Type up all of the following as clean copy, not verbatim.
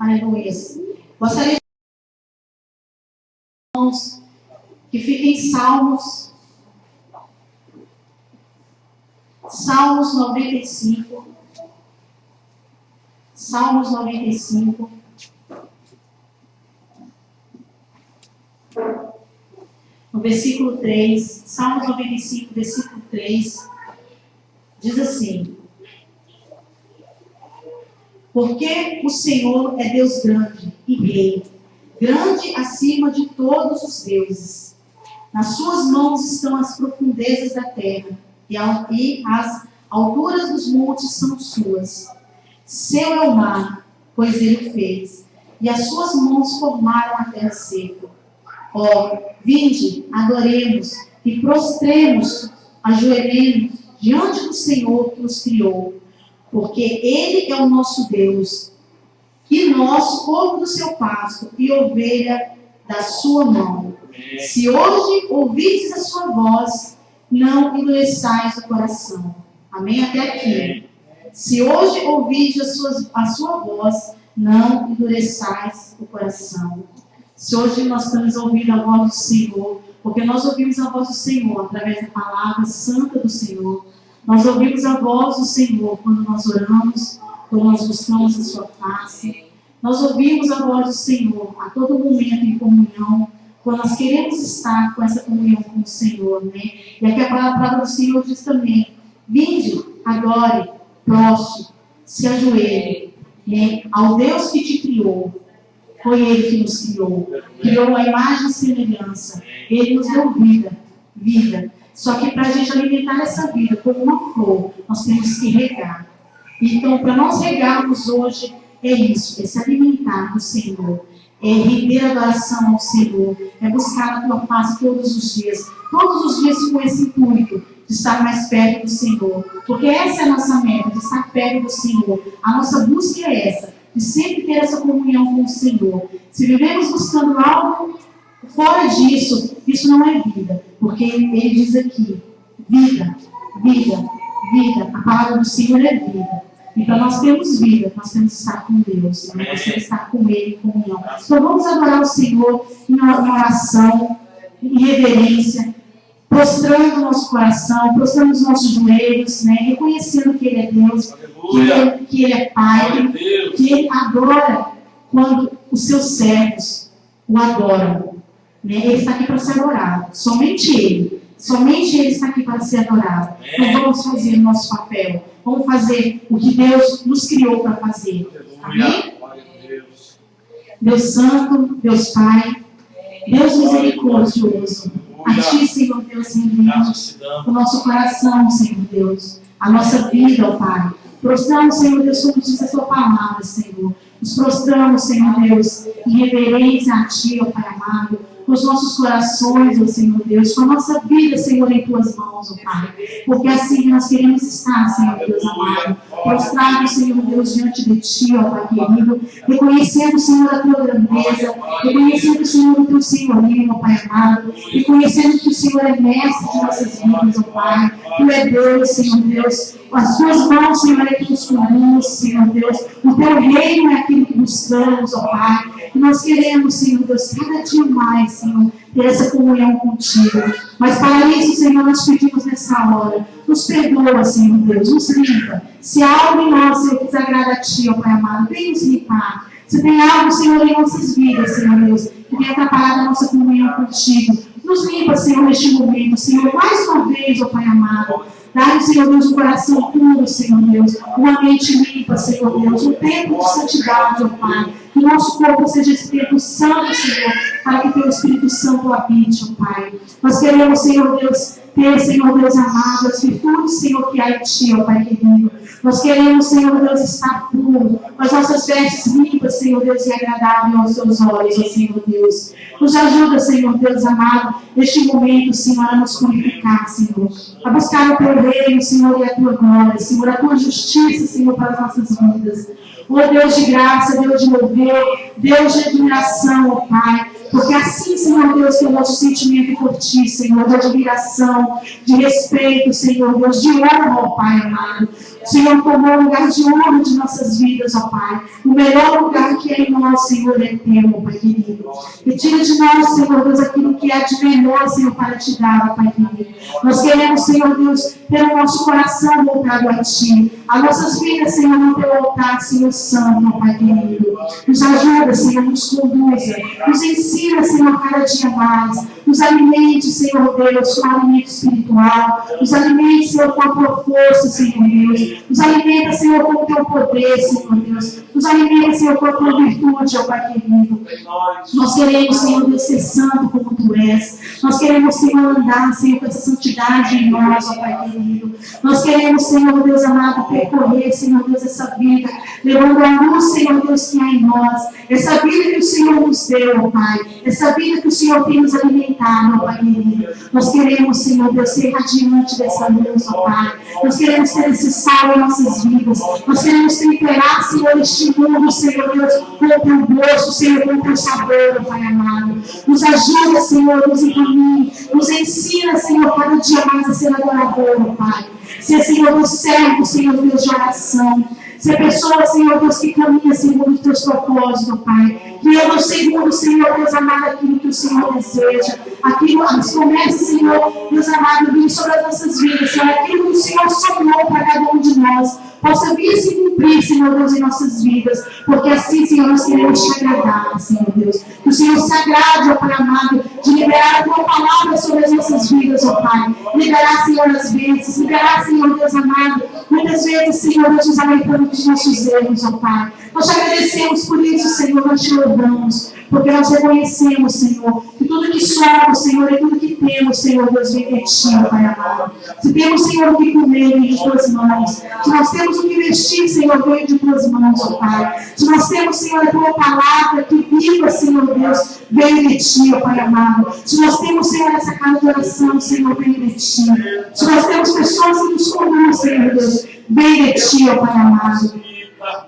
Aleluia. Gostaria de irmãos que fiquem Salmos 95. Salmos 95. No versículo 3, Salmos 95, versículo 3, diz assim: porque o Senhor é Deus grande e Rei, grande acima de todos os deuses. Nas suas mãos estão as profundezas da terra, e as alturas dos montes são suas. Seu é o mar, pois ele fez, e as suas mãos formaram a terra seca. Ó, vinde, adoremos e prostremos, ajoelhemos diante do Senhor que nos criou, porque Ele é o nosso Deus, e nós, povo do seu pasto e ovelha da sua mão. Se hoje ouvirdes a sua voz, não endureçais o coração. Amém? Até aqui. Se hoje ouvirdes a sua voz, não endureçais o coração. Se hoje nós estamos ouvindo a voz do Senhor, porque nós ouvimos a voz do Senhor através da palavra santa do Senhor. Nós ouvimos a voz do Senhor quando nós oramos, quando nós buscamos a sua face. Nós ouvimos a voz do Senhor a todo momento em comunhão, quando nós queremos estar com essa comunhão com o Senhor, né? E aqui a palavra do Senhor diz também: vinde, adore, prostre, se ajoelhe, né? Ao Deus que te criou. Foi Ele que nos criou. Criou a imagem e semelhança. Ele nos deu vida. Só que para a gente alimentar essa vida como uma flor, nós temos que regar. Então, para nós regarmos hoje, é isso, é se alimentar do Senhor, é render adoração ao Senhor, é buscar a tua face todos os dias com esse intuito de estar mais perto do Senhor. Porque essa é a nossa meta, de estar perto do Senhor. A nossa busca é essa, de sempre ter essa comunhão com o Senhor. Se vivemos buscando algo fora disso, isso não é vida. Porque ele diz aqui: vida. A palavra do Senhor é vida. E para nós termos vida, nós temos que estar com Deus. Nós temos que estar com Ele em comunhão. Então vamos adorar o Senhor em oração, em reverência, prostrando o nosso coração, prostrando os nossos joelhos, né? Reconhecendo que Ele é Deus, que Ele é Pai, que Ele adora quando os seus servos o adoram. Né? Ele está aqui para ser adorado. Somente Ele está aqui para ser adorado. Então vamos fazer o nosso papel. Vamos fazer o que Deus nos criou para fazer. Amém? Deus Santo, Deus Pai, Deus misericordioso. A Ti, Senhor Deus, rendemos o nosso coração, Senhor Deus, a nossa vida, ó Pai. Prostramos, Senhor Deus, como diz a Tua palavra, Senhor. Nos prostramos, Senhor Deus, em reverência a Ti, ó Pai amado, com os nossos corações, ó Senhor Deus, com a nossa vida, Senhor, em Tuas mãos, ó Pai. Porque assim que nós queremos estar, Senhor Deus amado, prostrados, Senhor Deus, diante de Ti, ó Pai querido, reconhecendo, Senhor, a Tua grandeza, reconhecendo, Senhor, o Teu senhorio, ó Pai amado, reconhecendo que o Senhor é mestre de nossas vidas, ó Pai. Tu é Deus, Senhor Deus. As Tuas mãos, Senhor, é que nos conduz, Senhor Deus. O Teu reino é aquilo que buscamos, ó Pai. E nós queremos, Senhor Deus, cada dia mais, Senhor, ter essa comunhão contigo. Mas para isso, Senhor, nós pedimos nessa hora, nos perdoa, Senhor Deus, nos limpa. Se há algo em nós, Senhor, que desagrada a Ti, ó Pai amado, vem nos limpar. Se tem algo, Senhor, em nossas vidas, Senhor Deus, que tem atrapalhado a nossa comunhão contigo, nos limpa, Senhor, neste momento, Senhor, mais uma vez, ó Pai amado. Dá-nos, Senhor Deus, um coração puro, Senhor Deus, uma mente limpa, Senhor Deus, um tempo de santidade, ó Pai. Que o nosso corpo seja esse tempo santo, Senhor, para que o Teu Espírito Santo habite, ó Pai. Nós queremos, Senhor Deus, ter, Senhor Deus amado, as virtudes, Senhor, que há em Ti, ó Pai querido. Nós queremos, Senhor Deus, estar puro, com as nossas vestes limpas, Senhor Deus, e agradável aos Teus olhos, ó Senhor Deus. Nos ajuda, Senhor Deus amado, neste momento, Senhor, a nos purificar, Senhor. A buscar o Teu reino, Senhor, e a Tua glória, Senhor, a Tua justiça, Senhor, para as nossas vidas. Ó Deus de graça, Deus de louvor, Deus de admiração, ó Pai. Porque assim, Senhor Deus, que é o nosso sentimento por Ti, Senhor, de admiração, de respeito, Senhor Deus, de honra, ó Pai amado. O Senhor tomou o lugar de honra de nossas vidas, ó Pai. O melhor lugar que é em nós, Senhor, é teu, ó Pai querido. Retira de nós, Senhor Deus, aquilo que é de melhor, Senhor, para Te dar, ó Pai querido. Nós queremos, Senhor Deus, ter o nosso coração voltado a Ti. As nossas vidas, Senhor, no Teu altar, Senhor Santo, ó Pai querido. Nos ajuda, Senhor, nos conduza. Nos ensina, Senhor, cada dia mais. Nos alimente, Senhor Deus, com alimento espiritual. Nos alimente, Senhor, com a Tua força, Senhor Deus. Nos alimenta, Senhor, com o Teu poder, Senhor Deus. Nos alimenta, Senhor, com a Tua virtude, ó Pai querido. Nós queremos, Senhor Deus, ser santo como Tu és. Nós queremos, Senhor, andar, Senhor, com essa santidade em nós, ó Pai querido. Nós queremos, Senhor Deus amado, percorrer, Senhor Deus, essa vida, levando a luz, Senhor Deus, que há em nós. Essa vida que o Senhor nos deu, ó Pai. Essa vida que o Senhor tem nos alimentado, ó Pai querido. Nós queremos, Senhor Deus, ser radiante dessa luz, ó Pai. Nós queremos ter esse sal em nossas vidas. Nós queremos temperar, Senhor, este mundo, Senhor Deus, com o Teu gosto, Senhor, com o Teu sabor, ó Pai amado. Nos ajuda, Senhor, nos encaminha, nos ensina, Senhor, cada dia mais a ser adorador, ó Pai. Ser, Senhor, Deus servo, Senhor Deus, de oração. Ser pessoa, Senhor Deus, que caminha segundo os Teus propósitos, Pai. Que eu não segundo, Senhor Deus amado, aquilo que o Senhor deseja. Aquilo que começa, Senhor Deus amado, vir sobre as nossas vidas. Senhor, aquilo que o Senhor sonhou para cada um de nós. Possa vir se cumprir, Senhor Deus, em nossas vidas. Porque assim, Senhor, nós queremos Te agradar, Senhor Deus. Que o Senhor se agrade, ó Pai amado, de liberar a Tua palavra sobre as nossas vidas, ó Pai. Liberar, Senhor, as bênçãos. Liberar, Senhor Deus amado, muitas vezes, Senhor, Deus nos alertando dos nossos erros, ó Pai. Nós Te agradecemos por isso, Senhor, nós Te louvamos. Porque nós reconhecemos, Senhor, que tudo que somos, Senhor, e tudo que temos, Senhor, Deus, vem de Ti, Pai amado. Se temos, Senhor, o que comer, vem de Tuas mãos. Se nós temos o que vestir, Senhor, vem de Tuas mãos, ó Pai. Se nós temos, Senhor, a Tua palavra que viva, Senhor Deus, vem de Ti, ó Pai amado. Se nós temos, Senhor, essa casa de oração, Senhor, vem de Ti. Se nós temos pessoas que nos conduzem, Senhor Deus, vem de Ti, ó Pai amado.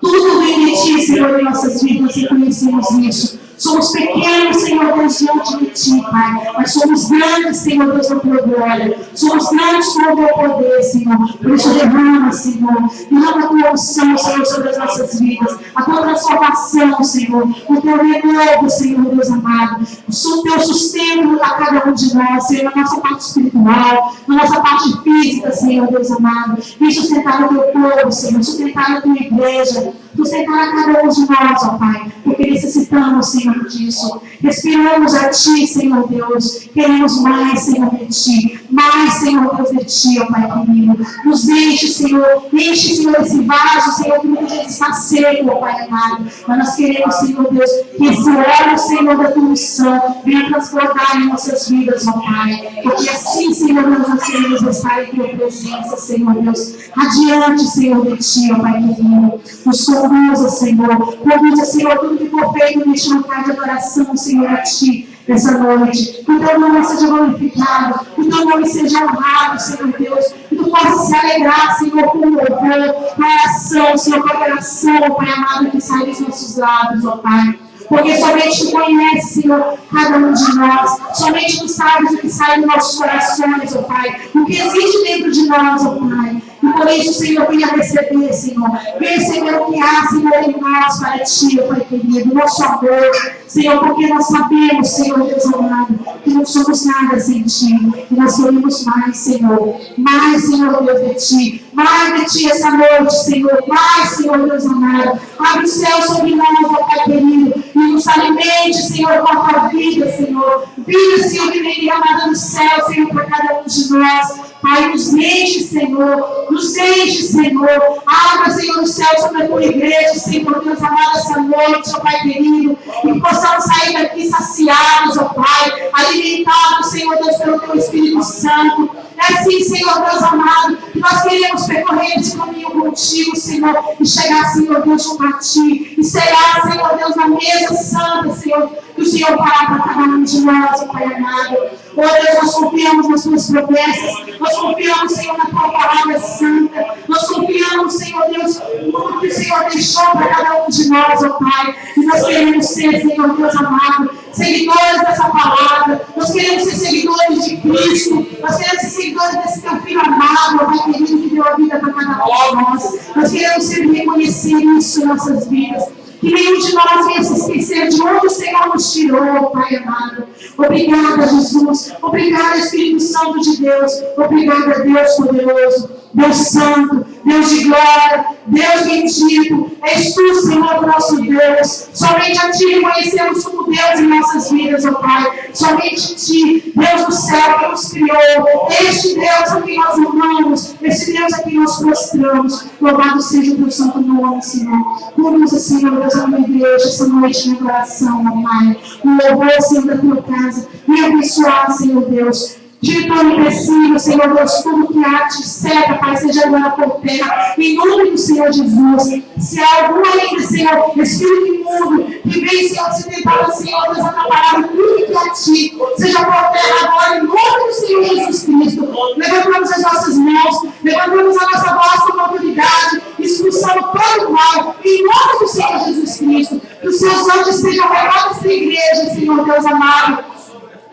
Tudo vem de Ti, Senhor, em nossas vidas, reconhecemos isso. Somos pequenos, Senhor Deus, diante de Ti, Pai. Mas somos grandes, Senhor Deus, na Tua glória. Somos grandes com o Teu poder, Senhor. Por isso derrama, Senhor. Derrama a Tua unção, Senhor, sobre as nossas vidas. A Tua transformação, Senhor. O Teu renovo, Senhor Deus amado. O Teu sustento a cada um de nós, Senhor, na nossa parte espiritual, na nossa parte física, Senhor Deus amado. Vem sustentar o Teu povo, Senhor. Sustentar a Tua igreja. Sustentar a cada um de nós, ó Pai. Porque necessitamos, Senhor, disso. Respiramos a Ti, Senhor Deus. Queremos mais, Senhor, de Ti. Mais, Senhor Deus, de Ti, ó Pai querido. Nos enche, Senhor. Enche, Senhor, esse vaso, Senhor, que muitas vezes está seco, ó Pai amado. Mas nós queremos, Senhor Deus, que esse óleo, Senhor, da Tua unção venha transbordar em nossas vidas, ó Pai. Porque assim, Senhor Deus, nós queremos estar em Tua presença, Senhor Deus. Radiante, Senhor, de Ti, ó Pai querido. Nos conduza, Senhor. Conduza, Senhor, tudo que for feito neste lugar de adoração, Senhor, a Ti, nessa noite. Que o Teu nome seja glorificado, que o Teu nome seja honrado, Senhor Deus. Que Tu possa se alegrar, Senhor, com o louvor, com a oração, Senhor, com a oração, Pai amado, que sai dos nossos lábios, ó Pai. Porque somente Tu conheces, Senhor, cada um de nós. Somente Tu sabes o que sai dos nossos corações, ó Pai. O que existe dentro de nós, ó Pai. E por isso, Senhor, venha receber, Senhor. Venha, Senhor, o que há, Senhor, em nós para Ti, ó Pai querido. Nosso amor, Senhor, porque nós sabemos, Senhor, Deus amado, que não somos nada sem Ti. E nós queremos mais, Senhor. Mais, Senhor, Deus de Ti. Mais de Ti essa noite, Senhor. Mais, Senhor, Deus amado. Abre o céu sobre nós, ó Pai querido. E nos alimente, Senhor, com a Tua vida, Senhor. Vida, Senhor, que vem derramada no céu, Senhor, para cada um de nós. Pai, nos enche, Senhor. Nos enche, Senhor. Abra, Senhor, o céu sobre a Tua igreja, Senhor, Deus amado, essa noite, ó Pai querido. E que possamos sair daqui saciados, ó Pai. Alimentados, Senhor Deus, pelo Teu Espírito Santo. É assim, Senhor Deus amado, que nós queremos percorrer esse caminho contigo, Senhor, e chegar, Senhor Deus, junto a Ti, e cear, Senhor Deus, na mesa santa, Senhor, que o Senhor para cada um de nós, ó Pai amado. Oh Deus, nós confiamos nas tuas promessas, nós confiamos, Senhor, na tua palavra santa, nós confiamos, Senhor Deus, no que o Senhor deixou para cada um de nós, ó Pai, e nós queremos ser, Senhor Deus amado, seguidores dessa palavra, nós queremos ser seguidores de Cristo, nós queremos ser seguidores desse teu filho amado, ó Pai querido, que deu a vida para cada um de nós queremos sempre reconhecer isso em nossas vidas. Que nenhum de nós venha se esquecer de onde o Senhor nos tirou, Pai amado. Obrigada, Jesus. Obrigada, Espírito Santo de Deus. Obrigada, Deus poderoso, Deus santo, Deus de glória, Deus bendito. És tu, Senhor, nosso Deus. Somente a ti reconhecemos como Deus em nossas vidas, ó Pai. Somente ti, Deus do céu, que nos criou. Este Deus a quem nós amamos. Este Deus a quem nós prostramos. Louvado seja o teu santo nome, Senhor. Conduza, Senhor, Deus, a minha igreja, essa noite no coração, ó Pai. Um louvor, Senhor, da tua casa. Me abençoar, Senhor Deus. Diretor impossível, Senhor Deus, tudo que há te cerca, Pai, seja agora por terra, em nome do Senhor Jesus. Se há algum ainda, Senhor, espírito imundo, que vem, Senhor, se tentando, Senhor, Deus, atrapalhar tudo que há ti, seja por terra agora, em nome do Senhor Jesus Cristo. Levantamos as nossas mãos, levantamos a nossa voz com autoridade, expulsando todo o mal, em nome do Senhor Jesus Cristo. Que os seus anjos sejam levados da igreja, Senhor Deus amado,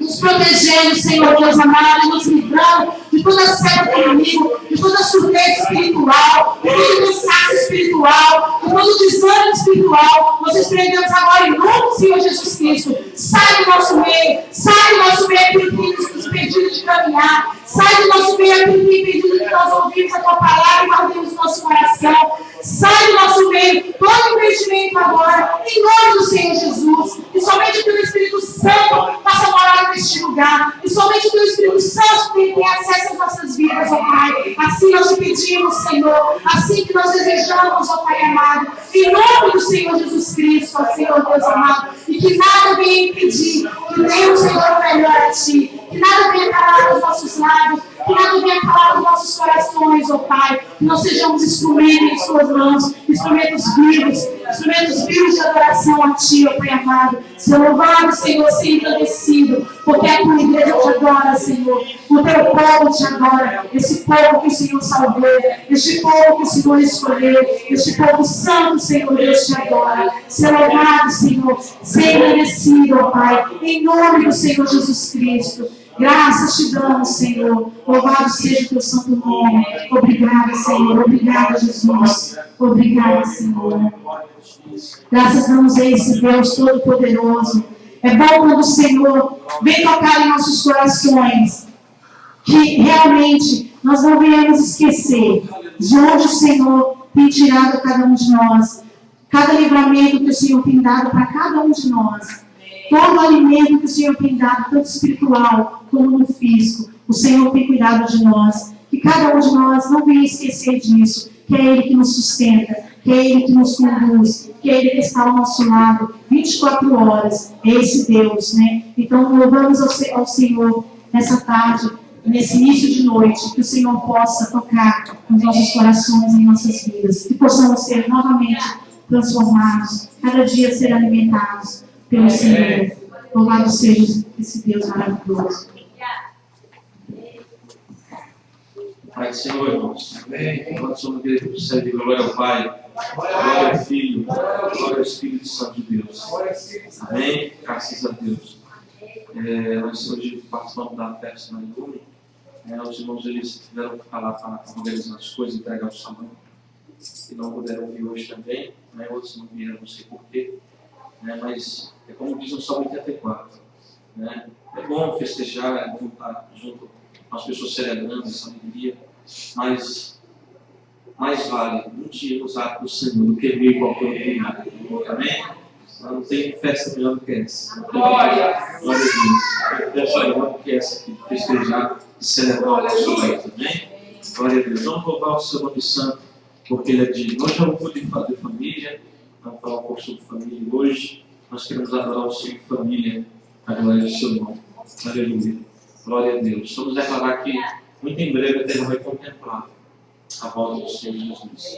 nos protegendo, Senhor Deus amado, e nos livrando de toda seca do inimigo, de toda surdez espiritual, de todo cansaço espiritual, de todo desânimo espiritual. Nós repreendemos agora em nome do Senhor Jesus Cristo. Sai do nosso meio, aquilo que nos impediu de caminhar, sai do nosso meio aquilo que impediu de nós ouvirmos a tua palavra e guardemos nosso coração. Sai do nosso meio todo impedimento agora, em nome do Senhor Jesus. E somente o teu Espírito Santo faça morar neste lugar. E somente o teu Espírito Santo tem acesso às nossas vidas, ó Pai. Assim nós te pedimos, Senhor. Assim que nós desejamos, ó Pai amado. Em nome do Senhor Jesus Cristo, ó Senhor Deus amado. E que nada venha impedir que dê o Senhor melhor a ti. Que nada venha calar os nossos lábios. Que nada venha calar os nossos corações, ó Pai. Que nós sejamos instrumentos em suas mãos. Instrumentos vivos de adoração a ti, ó Pai amado. Ser louvado, Senhor, ser engrandecido. Porque a tua igreja te adora, Senhor. O teu povo te adora. Esse povo que o Senhor salvou. Este povo que o Senhor escolheu. Este povo santo, Senhor, Deus te adora. Ser louvado, Senhor. Ser engrandecido, ó Pai. Em nome do Senhor Jesus Cristo. Graças te damos, Senhor. Louvado seja o teu santo nome. Obrigada, Senhor. Obrigada, Jesus. Obrigada, Senhor. Graças damos a esse Deus Todo-Poderoso. É bom quando o Senhor vem tocar em nossos corações, que realmente nós não venhamos esquecer de onde o Senhor tem tirado cada um de nós, cada livramento que o Senhor tem dado para cada um de nós, todo o alimento que o Senhor tem dado, tanto espiritual como no físico. O Senhor tem cuidado de nós. Que cada um de nós não venha esquecer disso, que é Ele que nos sustenta, que é Ele que nos conduz, que é Ele que está ao nosso lado 24 horas. É esse Deus, né? Então, louvamos ao Senhor nessa tarde, nesse início de noite, que o Senhor possa tocar nos nossos corações e em nossas vidas, que possamos ser novamente transformados, cada dia ser alimentados pelo Senhor. Louvado seja esse Deus maravilhoso. Pai do Senhor, irmãos. Amém. Quando somos igreja do céu, glória ao Pai, glória ao Filho, glória ao Espírito Santo de Deus. Amém. Graças a Deus. Nós hoje participamos da festa na Ilume. Os irmãos eles tiveram que falar para organizar as coisas, entregar o salão. E não puderam vir hoje também. Outros não vieram, não sei porquê. Mas é como diz o Salmo 84. É bom festejar, é bom estar junto com as pessoas celebrando essa alegria, mas mais vale um dia usar para o Senhor do que meio qualquer lugar. Amém? Não tem festa melhor do que essa. Glória a Deus. Festa melhor do que essa aqui, festejar e celebrar o nosso Deus. Amém? Glória a Deus. Vamos louvar o seu nome santo, porque Ele é digno. Hoje eu não pude falar de família, vamos falar um pouco sobre família hoje. Nós queremos adorar o Senhor em família, a glória do seu nome. Aleluia. Glória a Deus. Vamos declarar que muito em breve a terra vai contemplar a volta do Senhor Jesus.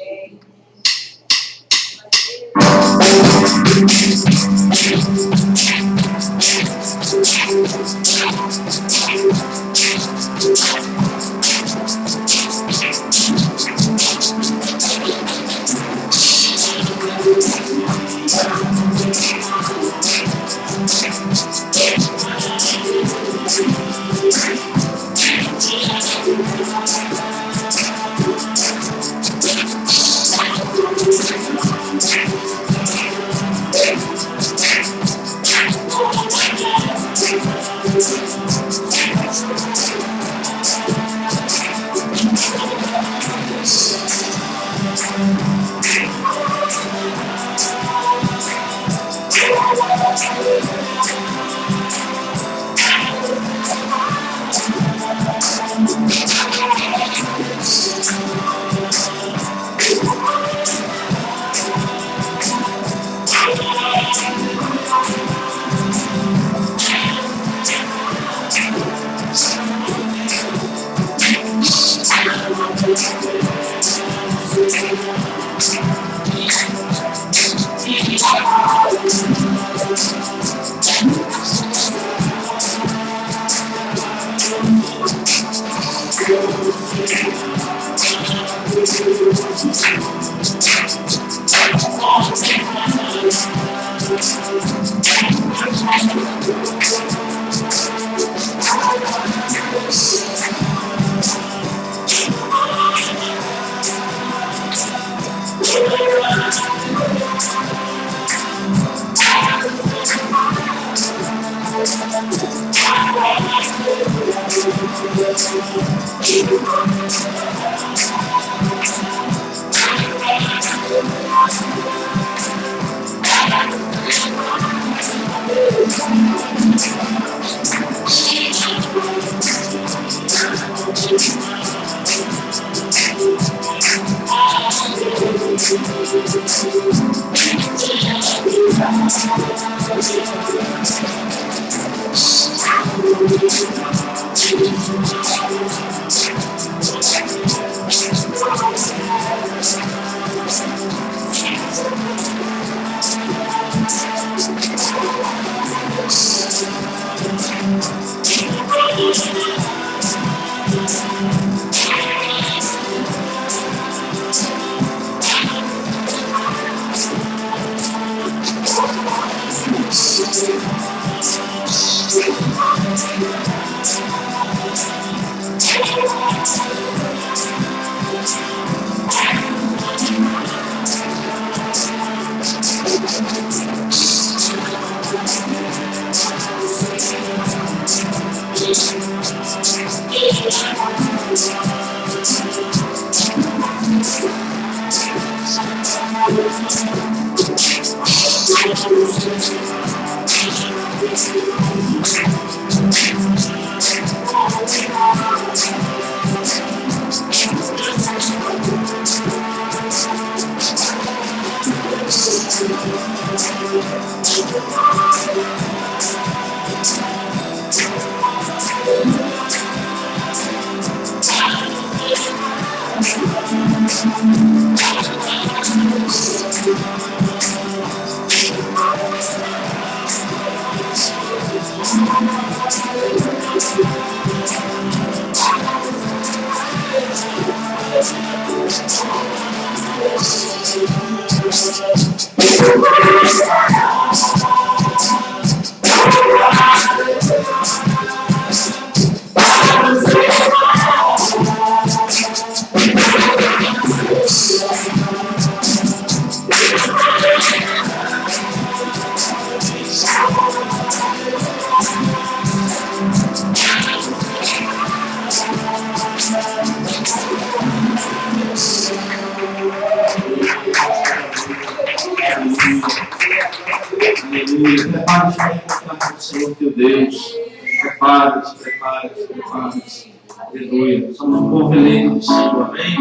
Aleluia. Prepare-se para encontrar com o Senhor teu Deus. Prepare-se, prepare-se, prepare-se. Aleluia. Somos um povo eleito do Senhor. Amém?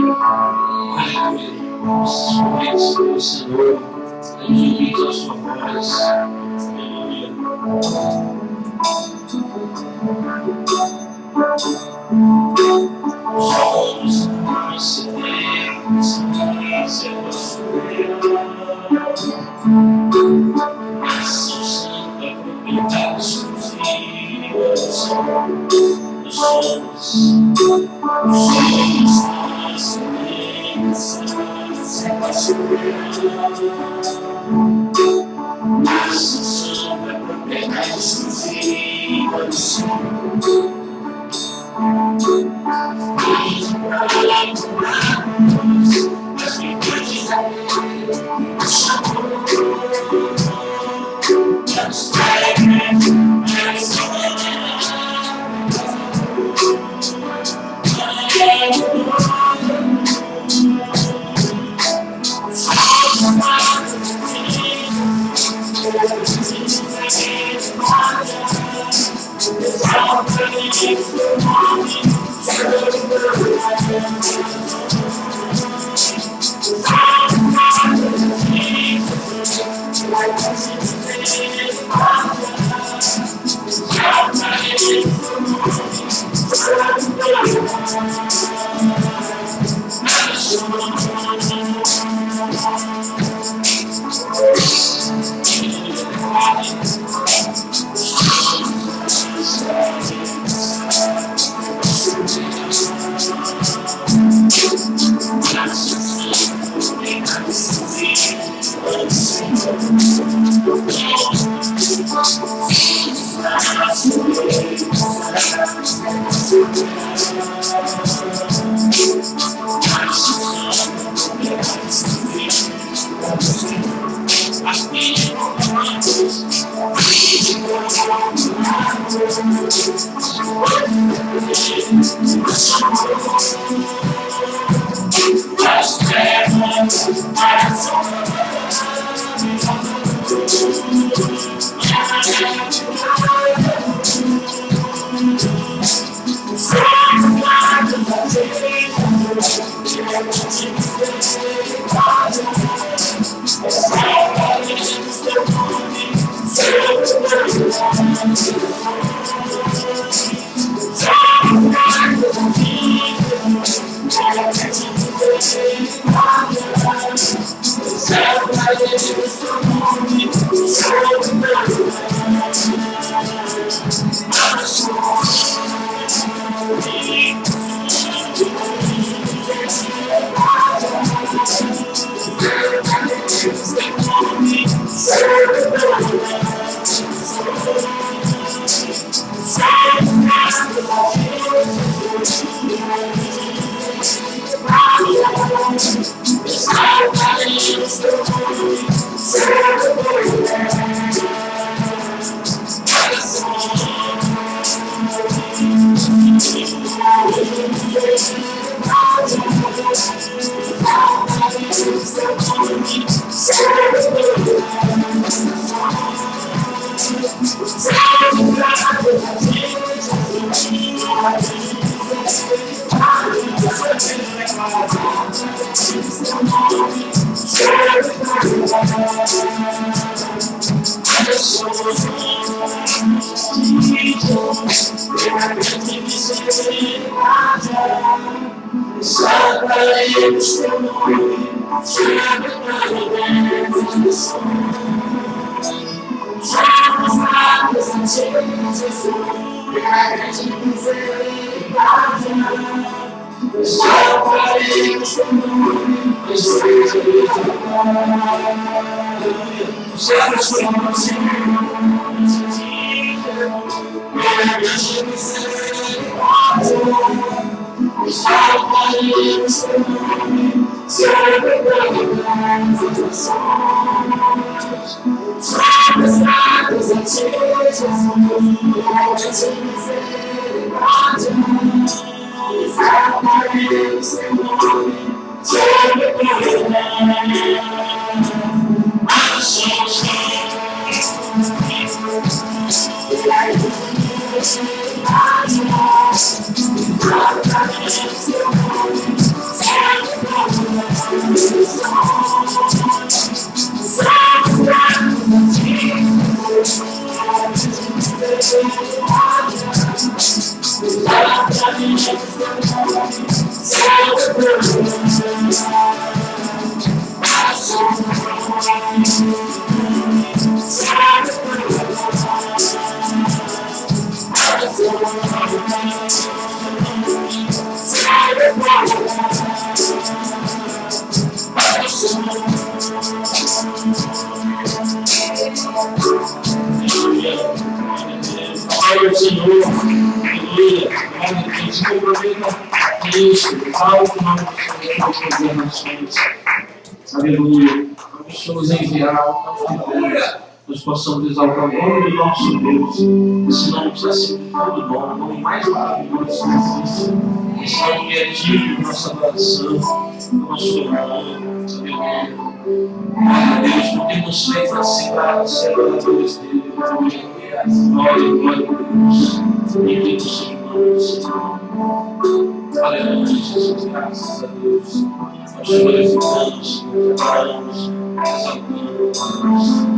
Aleluia. Somos eleitos pelo Senhor. Temos ouvido a sua voz. Aleluia. Somos recebemos a sua ação santa, propriedade exclusiva. Nós somos Glória ao Senhor, aleluia, glória a Deus, se comprometa com isso, algo nas programações, aleluia, vamos enviar ao Deus, nós possamos exaltar o nome do nosso Deus, esse nome está sempre muito bom, o nome mais maravilhoso que existe, esse nome que é digno de nossa adoração, do nosso louvor, aleluia. Glória a Deus, porque nos fez nascer para ser adoradores dele, aleluia. Glória, glória a Deus. Bendito seja o nome do Senhor. Aleluia, Jesus, graças a Deus. Nós te glorificamos, adoramos, exaltamos.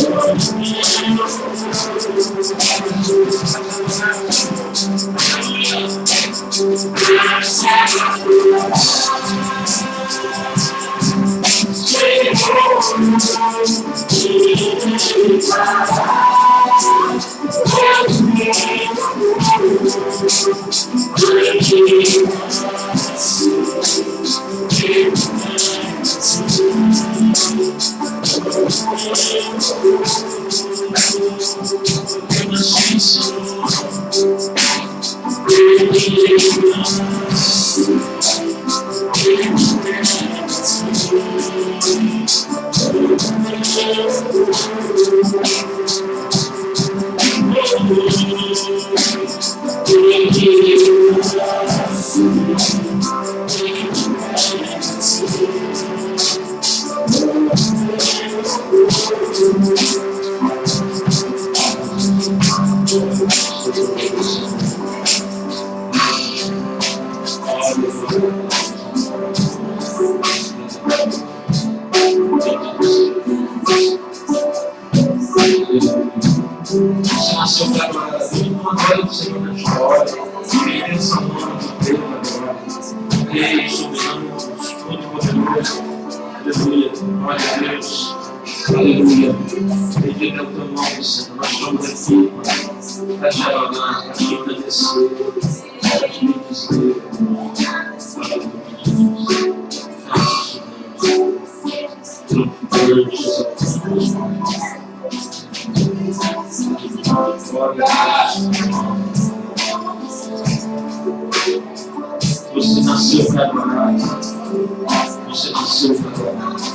Levando minhas Você nasceu para agora, Deus não adora o Senhor na história, quem tem essa mão de Deus agora, Rei soberano, todo-poderoso, aleluia, glória a Deus, aleluia, bendito é o teu nome, Senhor, nós estamos aqui para te adorar, para te agradecer, para te dizer, você nasceu para adorar. Você nasceu para adorar.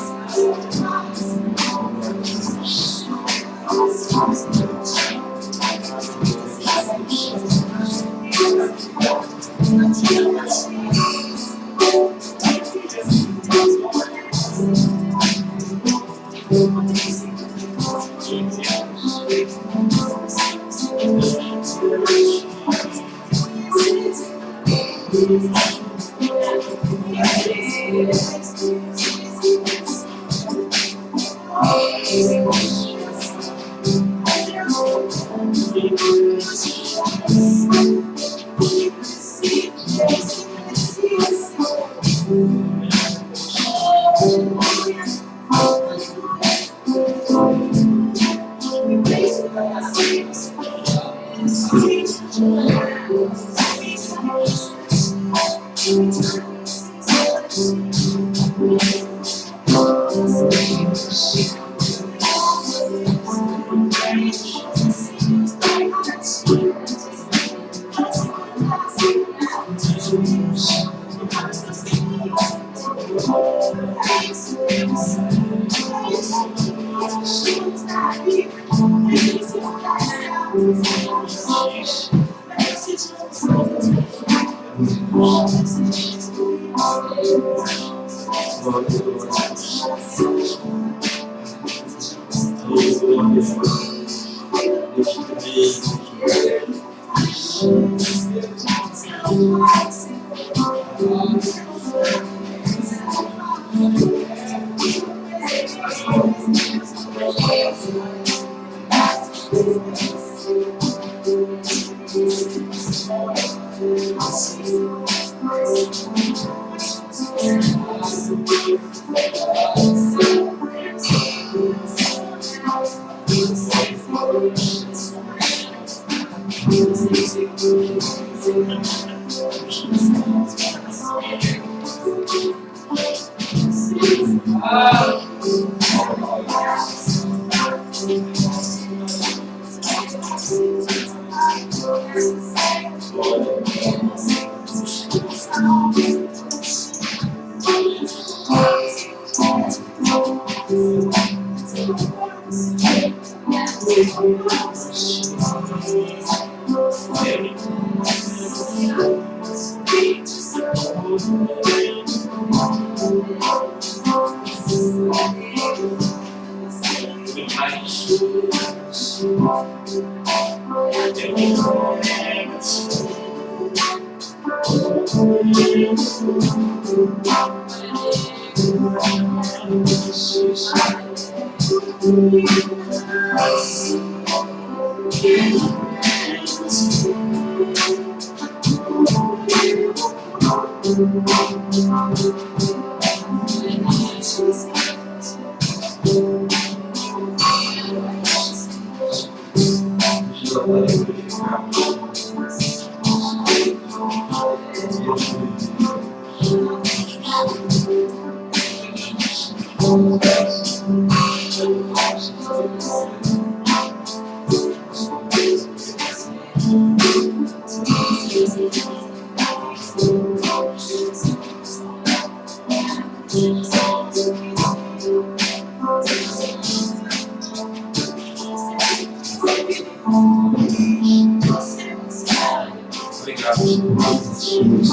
Obrigado, Senhor, por pessoas.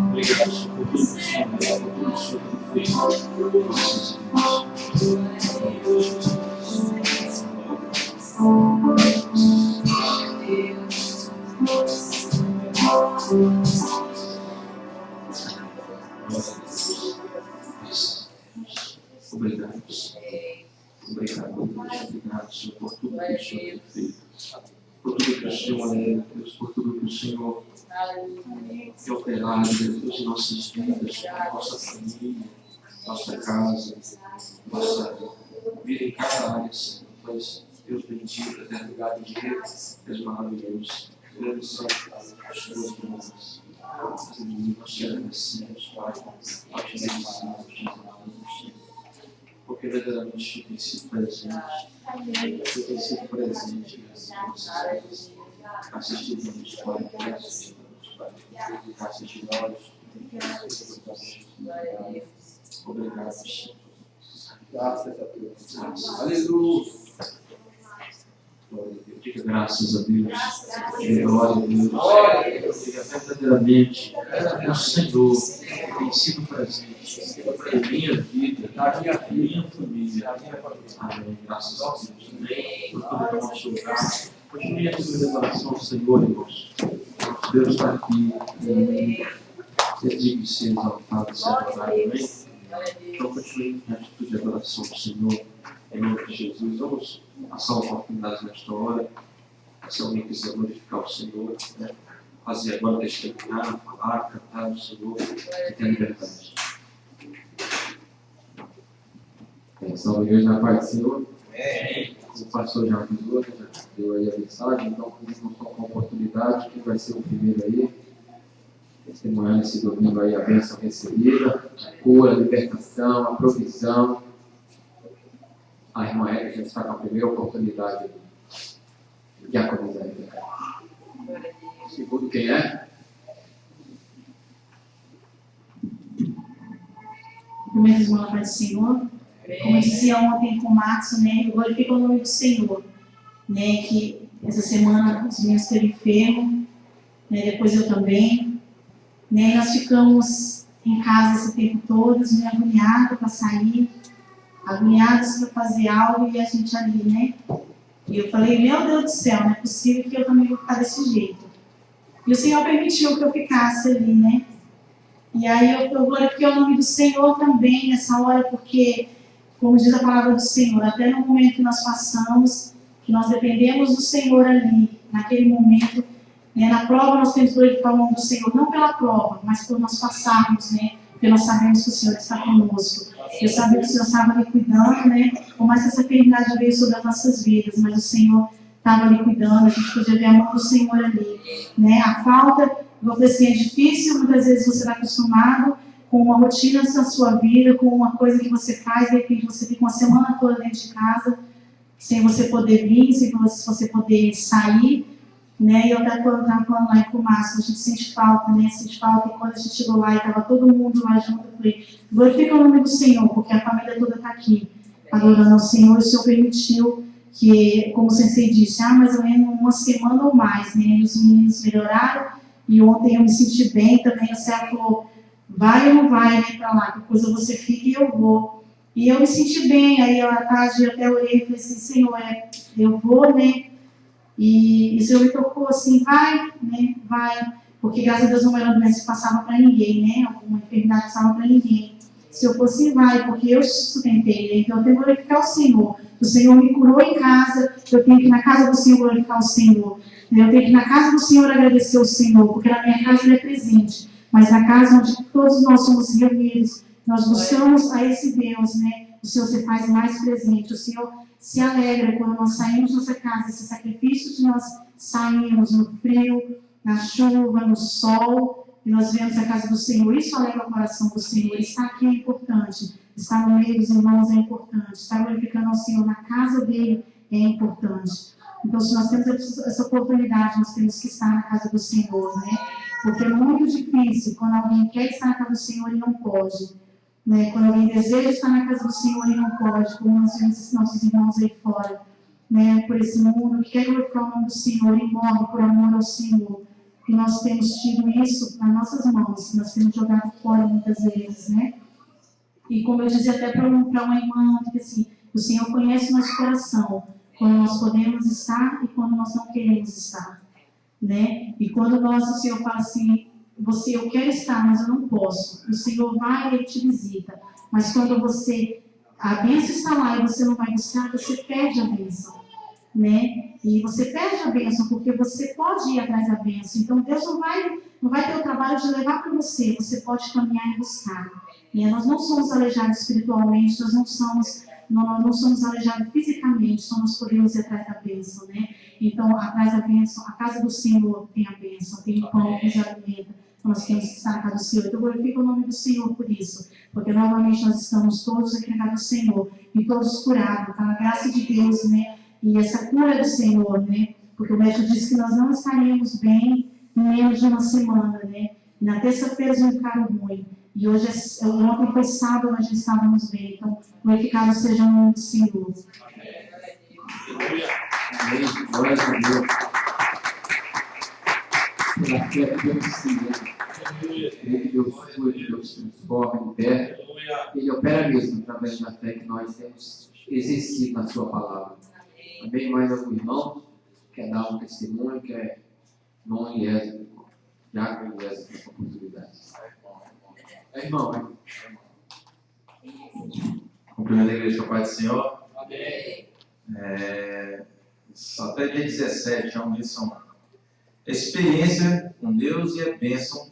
Obrigado, Senhor, por tudo que o Senhor é, por tudo que o Senhor tem feito por nossos Obrigado, Senhor. Obrigado, Deus. Obrigado, Senhor, por tudo que o Senhor tem feito. Por tudo que o Senhor é, Deus, por tudo que o Senhor tem operado, Deus, em nossas vidas, nossa família, nossa casa, nossa vida em cada área, Senhor. Mas, Deus bendito, eternidade de Deus, és maravilhoso. Deus, são as tuas bondades. Nós te agradecemos, Pai. Nós te agradecemos, Jesus. Porque verdadeiramente tu tem sido presente. Tu tem sido presente nas nossas vidas. Assistimos, Pai. Assistimos, Pai. Assistimos. Obrigado, Senhor. Graças a Deus. Aleluia. Diga graças a Deus. Diga glória a Deus. Diga verdadeiramente o Senhor tem sido presente em minha vida, na minha família. Amém. Graças a Deus. Amém. Por todo o nosso lugar. Continue a sua revelação ao Senhor, irmãos. Deus está aqui. É digno de ser exaltado, ser adorado. Amém. Então continue na atitude de adoração ao Senhor. Em nome de Jesus. Vamos passar a oportunidade nesta hora. Se alguém quiser glorificar o Senhor, né? Fazer agora testemunhar, falar, cantar o Senhor, que tem liberdade. Salve igreja na paz do Senhor. O pastor já avisou, já deu aí a mensagem, então vamos com a oportunidade. Quem vai ser o primeiro aí? Testemunhando esse domingo aí a bênção recebida, a cura, a libertação, a provisão. A irmã Érica já está com a primeira oportunidade de acontecer. Segundo quem é? Primeiro, irmão, na paz do Senhor. Como eu dizia ontem com o Marcos, né, eu glorifico o nome do Senhor, né, que essa semana os meninos esteve enfermos, né, depois eu também, né, nós ficamos em casa esse tempo todo, meio agoniados para sair, agoniados para fazer algo e a gente ali, né, e eu falei, meu Deus do céu, não é possível que eu também vou ficar desse jeito. E o Senhor permitiu que eu ficasse ali, né, e aí eu glorifiquei o nome do Senhor também nessa hora, porque como diz a palavra do Senhor, até no momento que nós passamos, que nós dependemos do Senhor ali, naquele momento, né, na prova nós temos que glorificar o nome do Senhor, não pela prova, mas por nós passarmos, né, porque nós sabemos que o Senhor está conosco. Eu sabia que o Senhor estava ali cuidando, né, por mais que essa enfermidade veio sobre as nossas vidas, mas o Senhor estava ali cuidando, a gente podia ver a mão do Senhor ali, né, a falta, eu falei assim, é difícil, muitas vezes você está acostumado com uma rotina na sua vida, com uma coisa que você faz, de repente você fica uma semana toda dentro de casa, sem você poder vir, sem você poder sair, né? E eu estava falando lá com o Márcio, a gente sente falta, né? Sente falta, e quando a gente chegou lá e estava todo mundo lá junto, eu falei, glorifica o nome do Senhor, porque a família toda está aqui, adorando ao Senhor, e o Senhor permitiu que, como o Sensei disse, mais ou menos uma semana ou mais, né? E os meninos melhoraram, e ontem eu me senti bem também, o Senhor falou, vai ou não vai, né, para lá, que coisa você fica e eu vou. E eu me senti bem, aí à tarde eu até orei e falei assim, Senhor, eu vou, né, e o Senhor me tocou assim, vai, né, vai, porque graças a Deus não era doença que passava para ninguém, né, alguma enfermidade passava para ninguém. Se eu fosse, vai, porque eu sustentei, então eu tenho que glorificar o Senhor. O Senhor me curou em casa, eu tenho que ir na casa do Senhor glorificar o Senhor. Eu tenho que ir na casa do Senhor agradecer o Senhor, porque na minha casa Ele é presente. Mas na casa onde todos nós somos reunidos, nós buscamos a esse Deus, né? O Senhor se faz mais presente, o Senhor se alegra quando nós saímos da nossa casa, esse sacrifício de nós saímos no frio, na chuva, no sol, e nós vemos a casa do Senhor, isso alegra o coração do Senhor, Ele está aqui é importante, estar no meio dos irmãos é importante, estar glorificando ao Senhor na casa dele é importante. Então, se nós temos essa oportunidade, nós temos que estar na casa do Senhor, né? Porque é muito difícil quando alguém quer estar na casa do Senhor e não pode. Né? Quando alguém deseja estar na casa do Senhor e não pode, como nós vemos esses nossos irmãos aí fora, né? Por esse mundo, que quer glorificar o nome do Senhor e morre por amor ao Senhor. que nós temos tido isso nas nossas mãos, nós temos jogado fora muitas vezes, né? E como eu dizia até para uma irmã, que assim, o Senhor conhece o nosso coração, quando nós podemos estar e quando nós não queremos estar, né? E quando o Senhor fala assim, eu quero estar, mas eu não posso, o Senhor vai e Ele te visita, mas quando a bênção está lá e você não vai buscar, você perde a bênção, né? E você perde a bênção porque você pode ir atrás da bênção. Então Deus não vai ter o trabalho de levar para você. Você pode caminhar e buscar. E nós não somos aleijados espiritualmente, nós não somos aleijados fisicamente, só nós podemos ir atrás da bênção, né? Então, atrás da bênção, a casa do Senhor tem a bênção, tem o pão que nos alimenta. Então, nós temos que estar na casa do Senhor. Então, glorifico o nome do Senhor por isso, porque novamente nós estamos todos aqui na casa do Senhor e todos curados, pela graça de Deus, né? E essa cura do Senhor, né? Porque o médico disse que nós não estaríamos bem em menos de uma semana, né? E na terça-feira eles ficaram ruim. E hoje, ontem foi sábado, nós já estávamos bem. Então, glorificado seja o nome do Senhor. Amém. Glória a Deus. Pela fé que Deus ensina. Ele Deus sua, Deus transforma, liberta. Ele opera mesmo através da fé que nós temos exercido na sua palavra. Amém. Mais algum irmão quer dar um testemunho, quer não Eliezer, Jacob Eliezer, essa oportunidade. Irmão, Cumprimento a igreja, Pai do Senhor. Amém. Até dia 17 é uma lição. Experiência com Deus e a bênção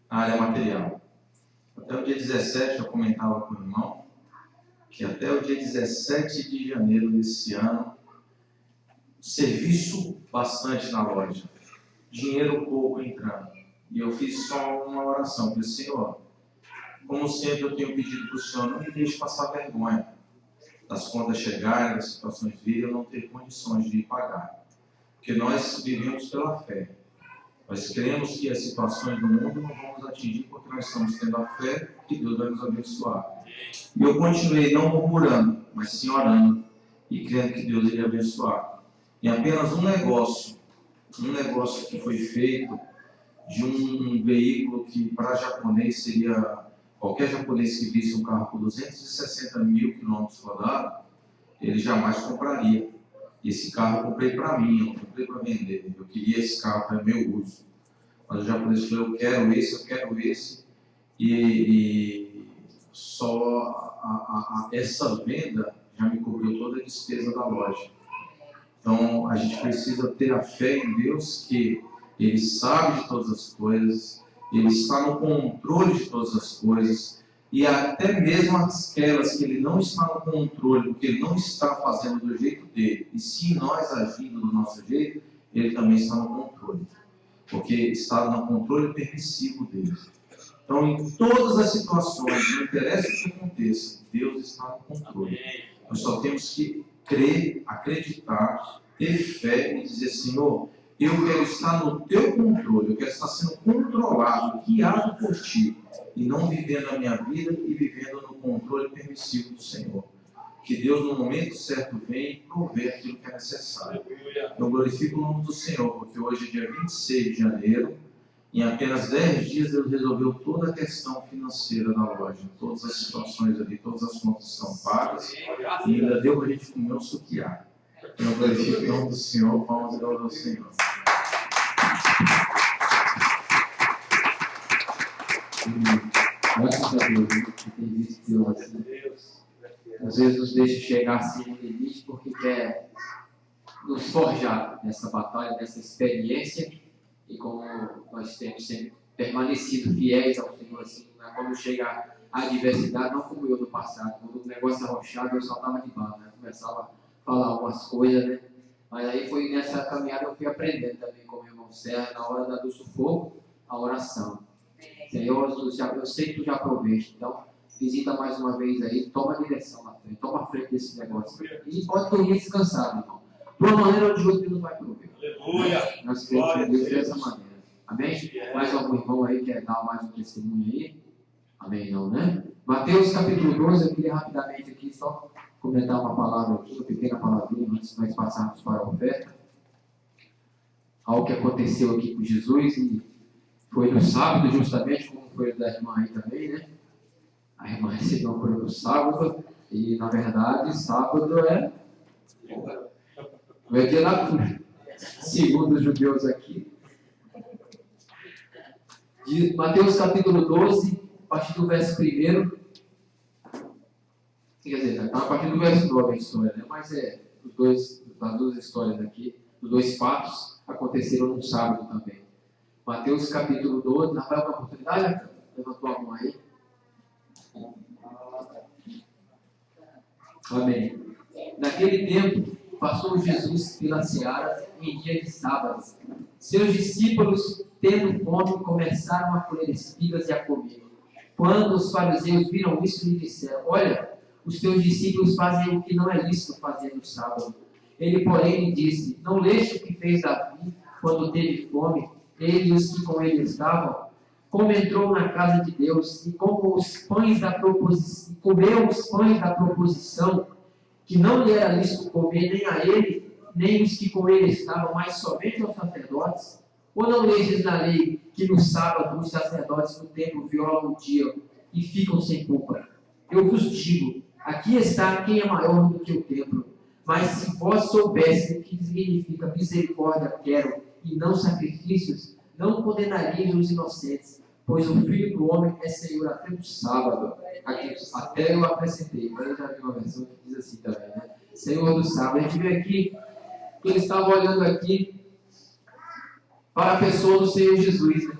na área material. Até o dia 17 eu comentava com o irmão que até o dia 17 de janeiro desse ano, serviço bastante na loja, dinheiro pouco entrando. E eu fiz só uma oração para o Senhor. Como sempre, eu tenho pedido para o Senhor, não me deixe passar vergonha das contas chegarem, das situações virem, eu não ter condições de pagar. Porque nós vivemos pela fé. Nós cremos que as situações do mundo não vão nos atingir porque nós estamos tendo a fé que Deus vai nos abençoar. E eu continuei não murmurando, mas sim orando e crendo que Deus iria abençoar. Em apenas um negócio que foi feito de um veículo que para japonês seria... Qualquer japonês que visse um carro com 260 mil quilômetros rodados, ele jamais compraria. Esse carro eu comprei para mim, eu não comprei para vender. Eu queria esse carro para meu uso. Mas o japonês falou, eu quero esse. E só essa venda já me cobriu toda a despesa da loja. Então, a gente precisa ter a fé em Deus, que Ele sabe de todas as coisas, Ele está no controle de todas as coisas, e até mesmo aquelas que Ele não está no controle, porque Ele não está fazendo do jeito dele, e sim nós agindo do nosso jeito, Ele também está no controle, porque está no controle permissivo dele. Então, em todas as situações, não interessa o que aconteça, Deus está no controle. Nós só temos que crer, acreditar, ter fé e dizer, Senhor, eu quero estar no teu controle, eu quero estar sendo controlado, guiado por ti, e não vivendo a minha vida e vivendo no controle permissivo do Senhor. Que Deus, no momento certo, venha e provê aquilo que é necessário. Eu glorifico o nome do Senhor, porque hoje é dia 26 de janeiro, em apenas 10 dias Deus resolveu toda a questão financeira da loja, todas as situações ali, todas as contas estão pagas, e ainda deu para a gente comer um suquiá. Eu glorifico o nome do Senhor, palmas e glória ao Senhor. Graças a Deus, que tem visto Deus assim. Às vezes nos deixa chegar assim no limite porque quer nos forjar nessa batalha, nessa experiência, e como nós temos sempre permanecido fiéis ao Senhor, assim, né? Quando chega a adversidade, não como eu no passado, quando o negócio arrochado eu só estava de barro, né? Começava a falar algumas coisas, né? Mas aí foi nessa caminhada eu fui aprendendo também com o meu irmão Serra, na hora do sufoco, a oração. Senhor, eu sei que tu já proveste, então visita mais uma vez aí, toma a direção na frente, toma a frente desse negócio. E pode dormir descansado, irmão. De uma maneira ou de outra, Deus vai prover. Aleluia! Nós cremos em Deus dessa maneira. Amém? Mais algum irmão aí quer dar mais um testemunho aí? Amém, não, né? Mateus capítulo 12, eu queria rapidamente aqui só comentar uma palavra aqui, uma pequena palavrinha, antes de nós passarmos para a oferta. algo que aconteceu aqui com Jesus, e foi no sábado, justamente, como foi da irmã aí também, né? A irmã recebeu a cura no sábado, e na verdade, sábado não é dia da cura. Segundo os judeus aqui. De Mateus capítulo 12, a partir do verso 1. Quer dizer, está a partir do verso 9 a história, né? Mas as duas histórias aqui, os dois fatos, aconteceram no sábado também. Mateus capítulo 12, Rafael, uma oportunidade? Levantou a mão aí. Amém. Naquele tempo, passou Jesus pela seara em dia de sábado. Seus discípulos, tendo fome, começaram a colher espigas e a comer. Quando os fariseus viram isso, lhe disseram: olha, os teus discípulos fazem o que não é lícito fazer no sábado. Ele, porém, lhe disse: não leste o que fez Davi quando teve fome, ele e os que com ele estavam? Como entrou na casa de Deus e comeu os pães da proposição, que não lhe era lícito comer nem a ele, nem os que com ele estavam, mas somente aos sacerdotes? Ou não leis na lei que no sábado os sacerdotes no templo violam o dia e ficam sem culpa? Eu vos digo, aqui está quem é maior do que o templo. Mas se vós soubessem o que significa misericórdia quero e não sacrifícios, não condenaríeis os inocentes, pois o Filho do Homem é Senhor até do sábado. Aqui, até eu acrescentei, mas eu já vi uma versão que diz assim também, né? Senhor do sábado. A gente vê aqui que eles estavam olhando aqui para a pessoa do Senhor Jesus, né?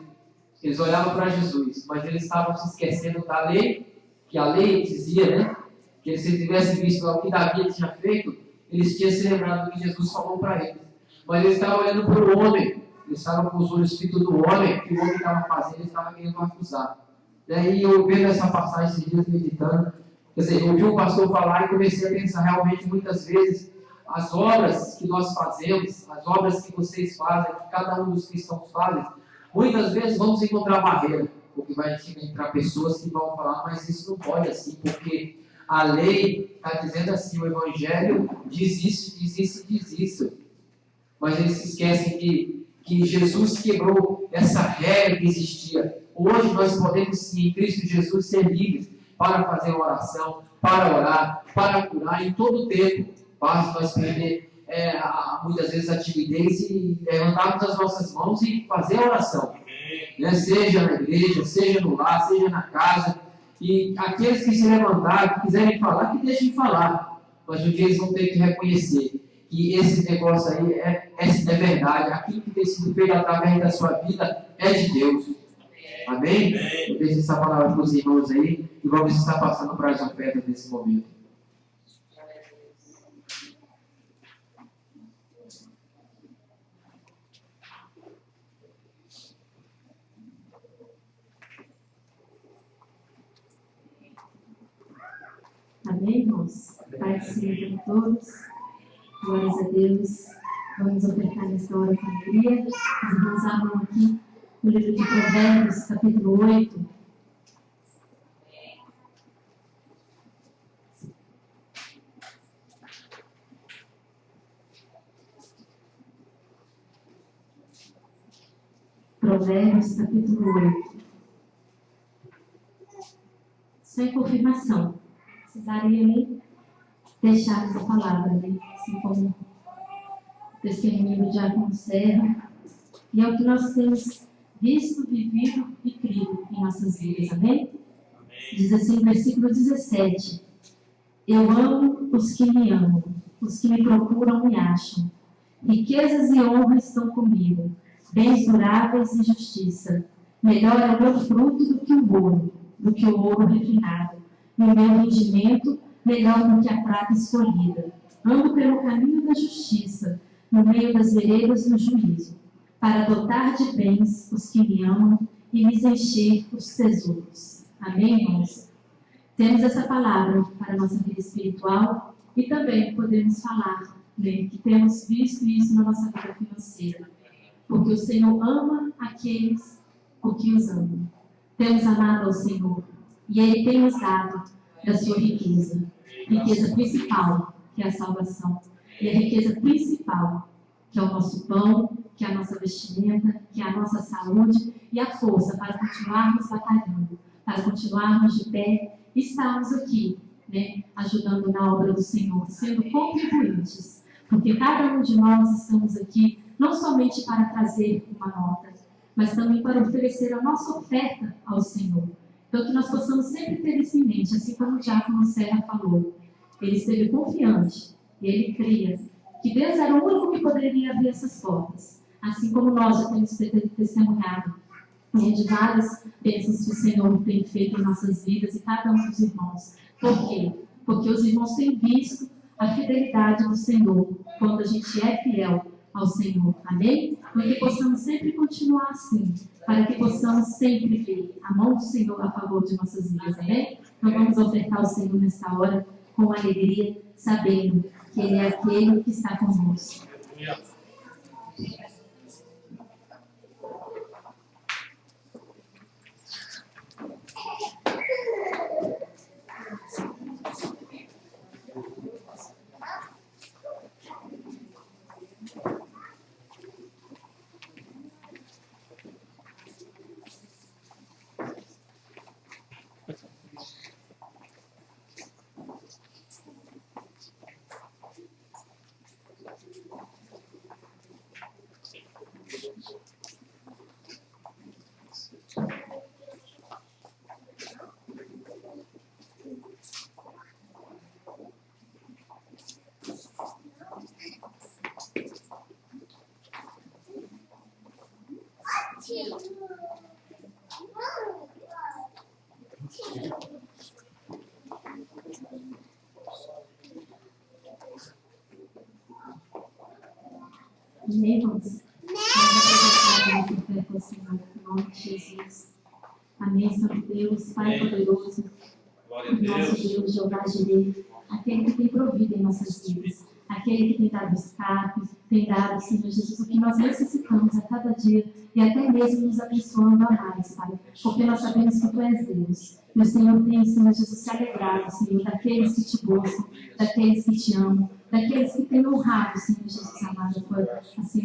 Eles olhavam para Jesus, mas eles estavam se esquecendo da lei, que a lei dizia, né? Que se tivessem visto o que Davi tinha feito, eles tinham se lembrado do que Jesus falou para eles. Mas eles estavam olhando para o homem, eles estavam com os olhos fitos do homem, que o homem estava fazendo, eles estavam querendo acusar. Daí eu vendo essa passagem esses dias, meditando, quer dizer, eu ouvi o pastor falar e comecei a pensar realmente muitas vezes as obras que nós fazemos, as obras que vocês fazem, que cada um dos cristãos fazem, muitas vezes vamos encontrar barreira, porque vai entrar pessoas que vão falar, mas isso não pode assim, porque a lei está dizendo assim, o Evangelho diz isso, diz isso, diz isso. Mas eles se esquecem que Jesus quebrou essa regra que existia. Hoje nós podemos sim, em Cristo Jesus, ser livres para fazer oração, para orar, para curar em todo o tempo. Basta nós perder muitas vezes a timidez e levantarmos as nossas mãos e fazer a oração. Né? Seja na igreja, seja no lar, seja na casa. E aqueles que se levantarem, que quiserem falar, que deixem falar. Mas um dia eles vão ter que reconhecer que esse negócio aí é verdade. Aquilo que tem sido feito através da sua vida é de Deus. Amém? Eu deixo essa palavra para os irmãos aí e vamos estar passando para as ofertas nesse momento. Amém, irmãos? Pai do Senhor a todos. Glórias a Deus. Vamos ofertar nesta hora com alegria. Os irmãos abram aqui no livro de Provérbios, capítulo 8. Provérbios, capítulo 8. Só em confirmação. Precisaria nem deixar essa palavra, né? Assim como o testemunho do diácono Serra. E é o que nós temos visto, vivido e crido em nossas vidas, amém? Diz assim no versículo 17: eu amo os que me amam, os que me procuram me acham. Riquezas e honra estão comigo, bens duráveis e justiça. Melhor é o meu fruto do que o ouro, do que o ouro refinado. E o meu rendimento melhor do que a prata escolhida. Ando pelo caminho da justiça, no meio das veredas do juízo, para dotar de bens os que me amam e lhes encher os tesouros. Amém, irmãos? Temos essa palavra para a nossa vida espiritual e também podemos falar, né, que temos visto isso na nossa vida financeira. Porque o Senhor ama aqueles por que os amam. Temos amado ao Senhor e Ele tem nos dado da sua riqueza. Riqueza principal, que é a salvação. E a riqueza principal, que é o nosso pão, que é a nossa vestimenta, que é a nossa saúde e a força para continuarmos batalhando, para continuarmos de pé e estarmos aqui, né, ajudando na obra do Senhor, sendo contribuintes, porque cada um de nós estamos aqui não somente para trazer uma nota, mas também para oferecer a nossa oferta ao Senhor. Então, que nós possamos sempre ter isso em mente, assim como o diácono Serra falou. Ele esteve confiante e ele cria que Deus era o único que poderia abrir essas portas. Assim como nós já temos testemunhado, né, de várias bênçãos que o Senhor tem feito em nossas vidas e cada um dos irmãos. Por quê? Porque os irmãos têm visto a fidelidade do Senhor quando a gente é fiel ao Senhor. Amém? Para que possamos sempre continuar assim, para que possamos sempre ver a mão do Senhor a favor de nossas vidas. Amém? Então vamos ofertar ao Senhor nesta hora com alegria, sabendo que Ele é aquele que está conosco. Amém, irmãos? Vamos apresentar ao Senhor em nome de Jesus. Amém, Santo Deus, Pai poderoso, nosso Deus, Jeová Jireh, aquele que tem provido em nossas vidas, aquele que tem dado escape, tem dado, Senhor Jesus, o que nós necessitamos a cada dia e até mesmo nos abençoando a mais, Pai, porque nós sabemos que Tu és Deus. E o Senhor tem, Senhor Jesus, se alegrado, Senhor, daqueles que Te buscam, daqueles que Te amam, daqueles que têm honrado, Senhor Jesus amado,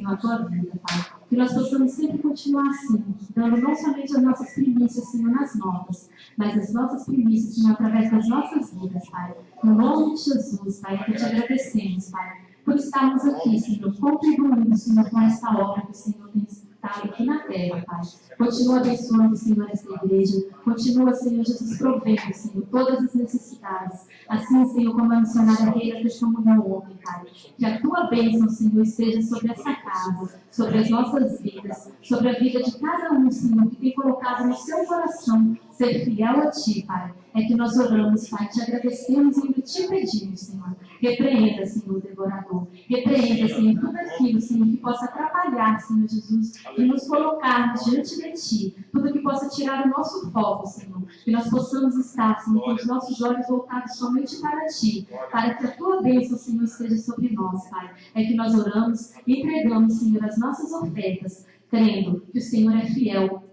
a Tua vida, Pai. Que nós possamos sempre continuar assim, dando não somente as nossas primícias, Senhor, nas notas, mas as nossas primícias, Senhor, através das nossas vidas, Pai. No nome de Jesus, Pai, que Te agradecemos, Pai, por estarmos aqui, Senhor, contribuindo, Senhor, com esta obra que o Senhor tem estado aqui na terra, Pai. Continua abençoando, Senhor, esta igreja. Continua, Senhor Jesus, provendo, Senhor, todas as necessidades. Assim, Senhor, como a missionária Reira testemunhou ontem, Pai. Que a Tua bênção, Senhor, esteja sobre essa casa, sobre as nossas vidas, sobre a vida de cada um, Senhor, que tem colocado no seu coração ser fiel a Ti, Pai. É que nós oramos, Pai, Te agradecemos e ainda Te pedimos, Senhor. Repreenda, Senhor, o devorador. Repreenda, Senhor, tudo aquilo, Senhor, que possa atrapalhar, Senhor Jesus, e nos colocarmos diante de Ti. Tudo que possa tirar o nosso foco, Senhor. Que nós possamos estar, Senhor, com os nossos olhos voltados somente para Ti. Para que a Tua bênção, Senhor, esteja sobre nós, Pai. É que nós oramos e entregamos, Senhor, as nossas ofertas, crendo que o Senhor é fiel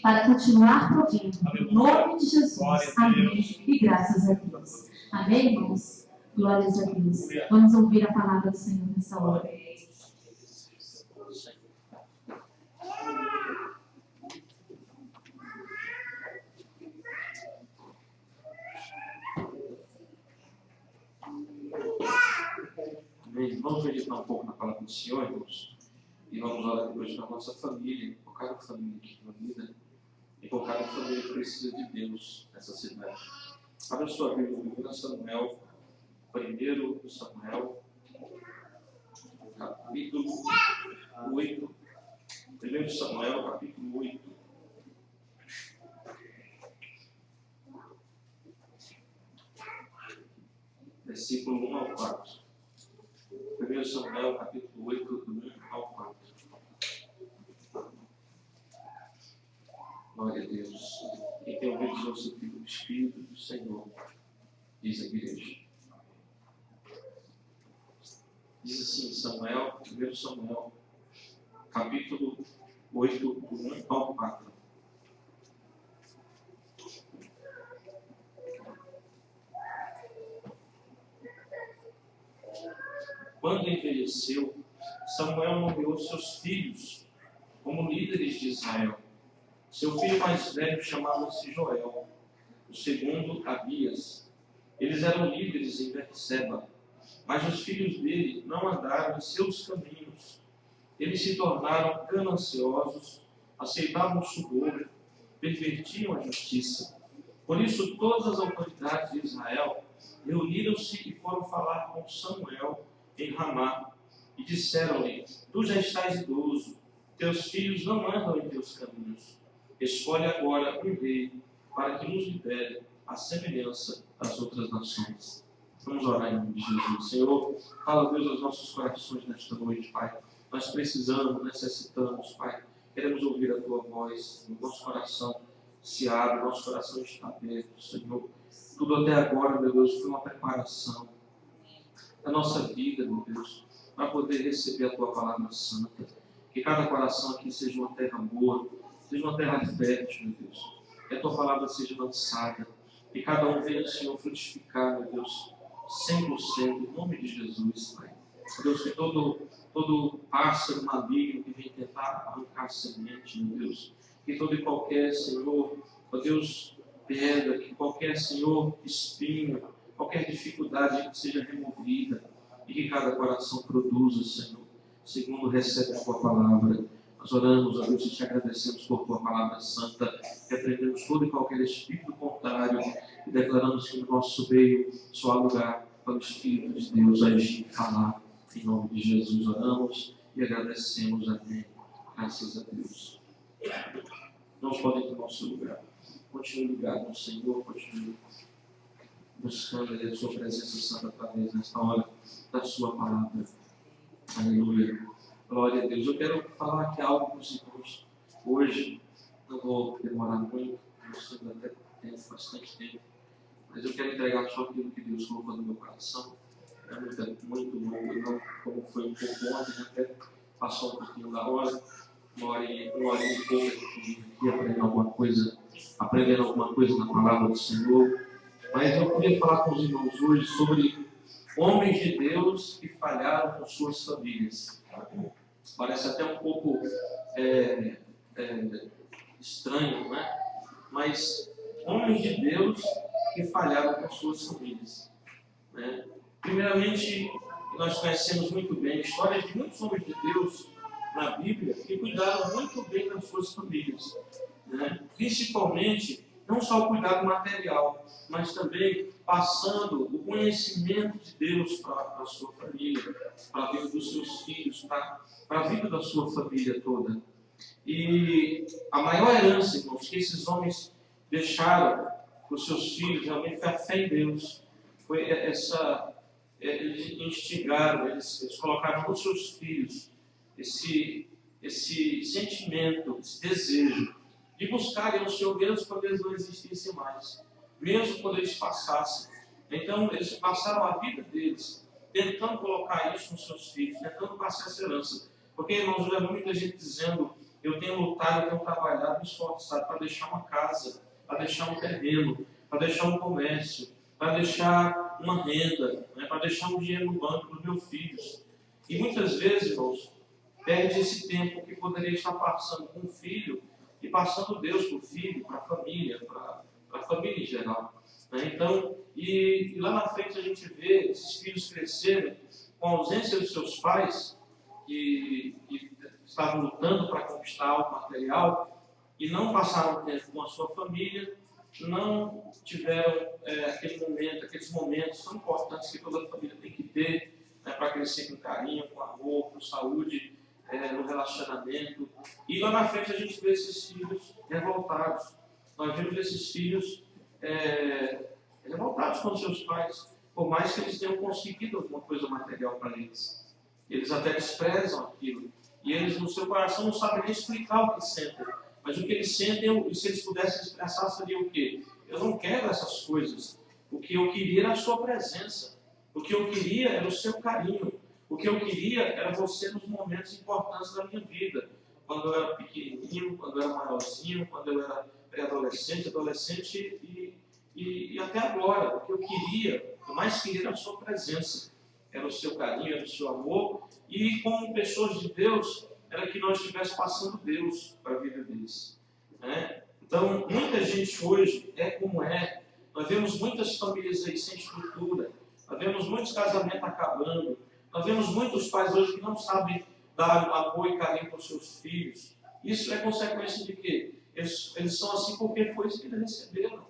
para continuar provendo. Em nome de Jesus. Amém. E graças a Deus. Amém, irmãos? Glórias a Deus. Vamos ouvir a palavra do Senhor nessa hora. Amém. Vamos meditar um pouco na palavra do Senhor, irmãos. E vamos orar depois pela nossa família, por cada família aqui na vida. E por cada família que precisa de Deus nessa cidade. Abra sua Bíblia no 1 Samuel, 1 Samuel, capítulo 8. 1 Samuel, capítulo 8. Versículo 1 ao 4. 1 Samuel, capítulo 8, do 1 ao 4. Glória a Deus. Quem tem ouvido o seu Espírito do Senhor, diz a igreja. Diz assim, Samuel, 1 Samuel, capítulo 8, do 1 ao 4. Quando envelheceu Samuel nomeou seus filhos como líderes de Israel. Seu filho mais velho chamava-se Joel, o segundo Abias. Eles eram líderes em Berseba, mas os filhos dele não andaram em seus caminhos. Eles se tornaram gananciosos, aceitavam o suborno, pervertiam a justiça. Por isso, todas as autoridades de Israel reuniram-se e foram falar com Samuel em Ramá, e disseram-lhe: Tu já estás idoso, teus filhos não andam em teus caminhos. Escolhe agora um rei, para que nos libere à semelhança das outras nações. Vamos orar em nome de Jesus. Senhor, fala, Deus, aos nossos corações nesta noite, Pai. Nós precisamos, necessitamos, Pai. Queremos ouvir a Tua voz. O nosso coração se abre, o nosso coração está aberto, Senhor. Tudo até agora, meu Deus, foi uma preparação da nossa vida, meu Deus, para poder receber a Tua palavra santa. Que cada coração aqui seja uma terra boa, seja uma terra fértil, meu Deus. Que a Tua palavra seja lançada. Que cada um venha, Senhor, frutificar, meu Deus, 100%, em nome de Jesus, Pai. Deus, que todo pássaro maligno que vem tentar arrancar a semente, meu Deus, que todo e qualquer, Senhor, ó Deus, pedra, que qualquer, Senhor, espinho, qualquer dificuldade que seja removida e que cada coração produza, Senhor, segundo recebe a Tua palavra. Nós oramos, ó Deus, e te agradecemos por Tua palavra santa, repreendemos todo e qualquer espírito contrário e declaramos que no nosso meio só há lugar para o Espírito de Deus agir e falar. Em nome de Jesus oramos e agradecemos. Amém. Graças a Deus. Não podem ir para o nosso lugar. Continue ligado no Senhor, continue buscando a Sua presença santa através nesta hora da Sua palavra. Aleluia. Glória a Deus. Eu quero falar aqui algo para os irmãos hoje. Não vou demorar muito, nós temos até bastante tempo, mas eu quero entregar só aquilo que Deus colocou no meu coração. É muito longo, não como foi um pouco ontem, até passou um pouquinho da hora, uma hora e pouco aqui aprendendo alguma coisa na palavra do Senhor. Mas eu queria falar com os irmãos hoje sobre homens de Deus que falharam com suas famílias. Parece até um pouco estranho, né? Mas homens de Deus que falharam com suas famílias, né? Primeiramente, nós conhecemos muito bem histórias de muitos homens de Deus na Bíblia que cuidaram muito bem das suas famílias, né? Principalmente, não só o cuidado material, mas também passando o conhecimento de Deus para a sua família, para a vida dos seus filhos, para a vida da sua família toda. E a maior herança, irmãos, que esses homens deixaram para os seus filhos realmente foi a fé em Deus. Foi eles instigaram, eles colocaram nos seus filhos esse sentimento, esse desejo de buscarem o Senhor mesmo quando eles não existissem mais, mesmo quando eles passassem. Então, eles passaram a vida deles tentando colocar isso nos seus filhos, tentando passar essa herança. Porque, irmãos, eu vejo muita gente dizendo: eu tenho lutado, eu tenho trabalhado, me esforçado para deixar uma casa, para deixar um terreno, para deixar um comércio, para deixar uma renda, né, para deixar um dinheiro no banco para os meus filhos. E muitas vezes, irmãos, perde esse tempo que poderia estar passando com o filho e passando Deus para o filho, para a família em geral. Né? Então, e lá na frente a gente vê esses filhos crescerem com a ausência dos seus pais, que estavam lutando para conquistar algo material e não passaram tempo com a sua família, não tiveram aqueles momentos tão importantes que toda família tem que ter, né, para crescer com carinho, com amor, com saúde, no relacionamento. E lá na frente a gente vê esses filhos revoltados. Nós vemos esses filhos revoltados com seus pais, por mais que eles tenham conseguido alguma coisa material para eles. Eles até desprezam aquilo. E eles, no seu coração, não sabem nem explicar o que sentem. Mas o que eles sentem, se eles pudessem expressar, seria o quê? Eu não quero essas coisas. O que eu queria era a sua presença. O que eu queria era o seu carinho. O que eu queria era você nos momentos importantes da minha vida. Quando eu era pequenininho, quando eu era maiorzinho, quando eu era pré-adolescente, adolescente e até agora. O que eu queria, o mais queria era a sua presença. Era o seu carinho, era o seu amor. E como pessoas de Deus, era que nós estivéssemos passando Deus para a vida deles. Né? Então, muita gente hoje é como é. Nós vemos muitas famílias aí sem estrutura. Nós vemos muitos casamentos acabando. Nós vemos muitos pais hoje que não sabem dar amor e carinho para os seus filhos. Isso é consequência de quê? Eles são assim porque foi isso que eles receberam.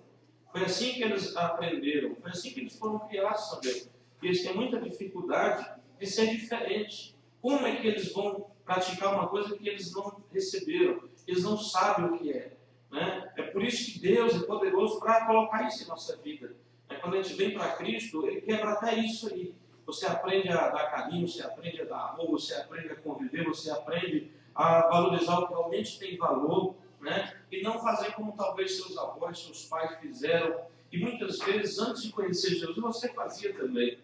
Foi assim que eles aprenderam. Foi assim que eles foram criados também. E eles têm muita dificuldade de ser diferente. Como é que eles vão praticar uma coisa que eles não receberam? Eles não sabem o que é. Né? É por isso que Deus é poderoso para colocar isso em nossa vida. Quando a gente vem para Cristo, Ele quebra até isso aí. Você aprende a dar carinho, você aprende a dar amor, você aprende a conviver, você aprende a valorizar o que realmente tem valor, né? E não fazer como talvez seus avós, seus pais fizeram. E muitas vezes, antes de conhecer Jesus, você fazia também.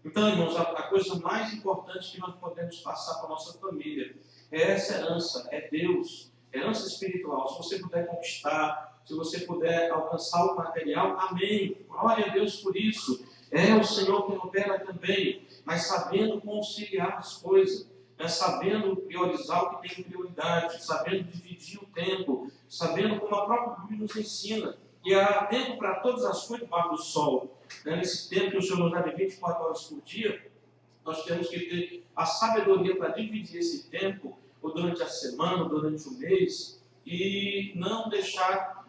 Então, irmãos, a coisa mais importante que nós podemos passar para a nossa família é essa herança, é Deus, herança espiritual. Se você puder conquistar, se você puder alcançar o material, amém. Glória a Deus por isso. É o Senhor que opera também, mas sabendo conciliar as coisas, né? Sabendo priorizar o que tem prioridade, sabendo dividir o tempo, sabendo como a própria Bíblia nos ensina. E há tempo para todas as coisas debaixo do sol. Né? Nesse tempo que o Senhor nos dá de 24 horas por dia, nós temos que ter a sabedoria para dividir esse tempo, ou durante a semana, ou durante o mês, e não deixar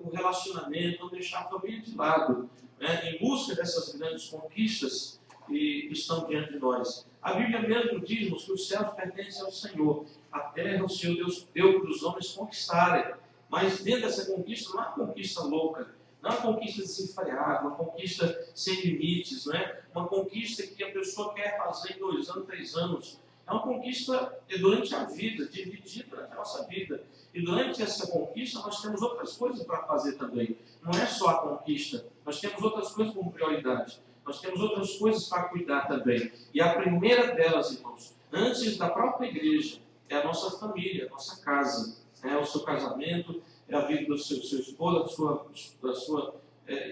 o relacionamento, não deixar a família de lado, né? Em busca dessas grandes conquistas que estão diante de nós. A Bíblia mesmo diz que os céus pertencem ao Senhor, a terra o Senhor Deus deu para os homens conquistarem, mas dentro dessa conquista não é uma conquista louca, não é uma conquista desenfreada, uma conquista sem limites, não é? Uma conquista que a pessoa quer fazer em 2 anos, 3 anos. É uma conquista durante a vida, dividida durante a nossa vida. E durante essa conquista nós temos outras coisas para fazer também. Não é só a conquista, nós temos outras coisas como prioridade. Nós temos outras coisas para cuidar também. E a primeira delas, irmãos, antes da própria igreja, é a nossa família, a nossa casa. É o seu casamento, é a vida do seu esposo, da sua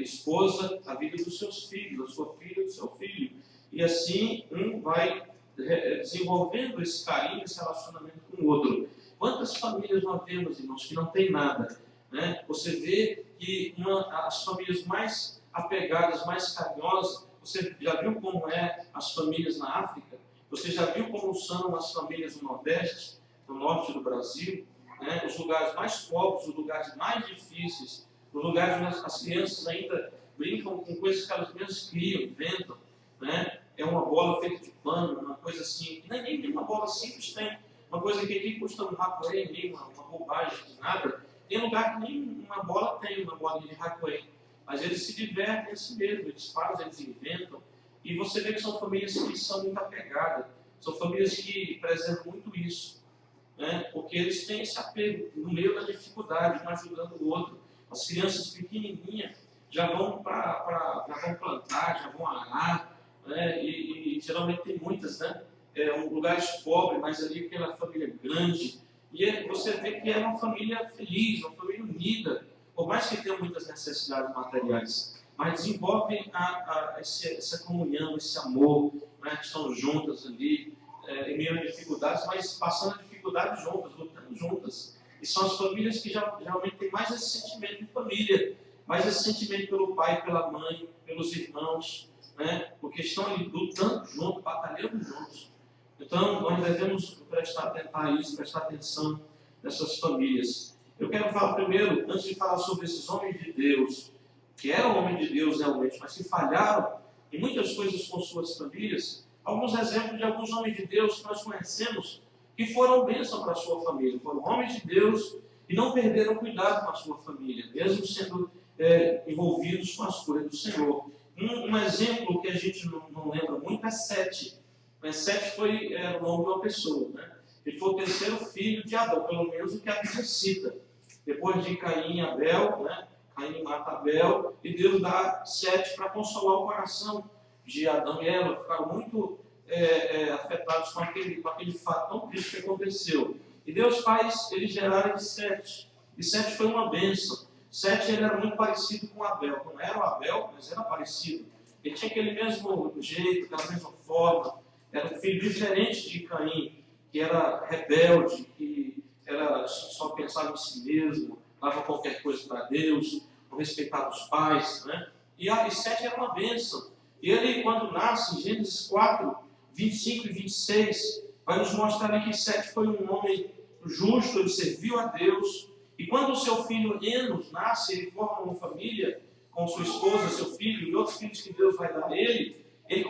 esposa, a vida dos seus filhos, da sua filha, do seu filho. E assim um vai desenvolvendo esse carinho, esse relacionamento com o outro. Quantas famílias nós temos, irmãos, que não tem nada? Né? Você vê que as famílias mais apegadas, mais carinhosas, você já viu como é as famílias na África? Você já viu como são as famílias no Nordeste, no Norte do Brasil? Né? Os lugares mais pobres, os lugares mais difíceis, os lugares onde as crianças ainda brincam com coisas que elas mesmas criam, inventam, né? É uma bola feita de pano, uma coisa assim, nem uma bola simples tem, uma coisa que aqui custa um racoê, nem uma bobagem de nada. Tem lugar que nem uma bola tem, uma bolinha de racoê, mas eles se divertem assim mesmo, eles fazem, eles inventam, e você vê que são famílias que são muito apegadas, são famílias que preservam muito isso, né? Porque eles têm esse apego no meio da dificuldade, um ajudando o outro. As crianças pequenininhas já vão plantar, já vão arar, né? E geralmente tem muitas, né? Lugares pobres, mas ali aquela família grande. E você vê que é uma família feliz, uma família unida, por mais que tenham muitas necessidades materiais, mas desenvolvem essa comunhão, esse amor, né? Que estão juntas ali, em meio a dificuldades, mas passando a dificuldade juntas, lutando juntas. E são as famílias que geralmente têm mais esse sentimento de família, mais esse sentimento pelo pai, pela mãe, pelos irmãos, né? Porque estão ali lutando juntos, batalhando juntos. Então, nós devemos prestar atenção nessas famílias. Eu quero falar primeiro, antes de falar sobre esses homens de Deus, que eram homens de Deus realmente, mas que falharam em muitas coisas com suas famílias, alguns exemplos de alguns homens de Deus que nós conhecemos, que foram bênção para a sua família, foram homens de Deus e não perderam cuidado com a sua família, mesmo sendo envolvidos com as coisas do Senhor. Um exemplo que a gente não lembra muito é Sete. Mas Sete foi o nome de uma pessoa, né? Ele foi o terceiro filho de Adão, pelo menos o que a Bíblia cita. Depois de Caim e Abel, né? Caim mata Abel, e Deus dá Sete para consolar o coração de Adão e Eva. Ficaram muito afetados com aquele fato tão triste que aconteceu. E Deus faz eles gerarem de Sete. E Sete foi uma bênção. Sete ele era muito parecido com Abel. Não era o Abel, mas era parecido. Ele tinha aquele mesmo jeito, aquela mesma forma. era um filho diferente de Caim, que era rebelde, que só pensava em si mesmo, dava qualquer coisa para Deus, não respeitava os pais, né? E Sete era uma bênção. E ele, quando nasce, em Gênesis 4, 25 e 26, vai nos mostrar que Sete foi um homem justo, ele serviu a Deus. E quando o seu filho Enos nasce, ele forma uma família com sua esposa, seu filho e outros filhos que Deus vai dar a ele, ele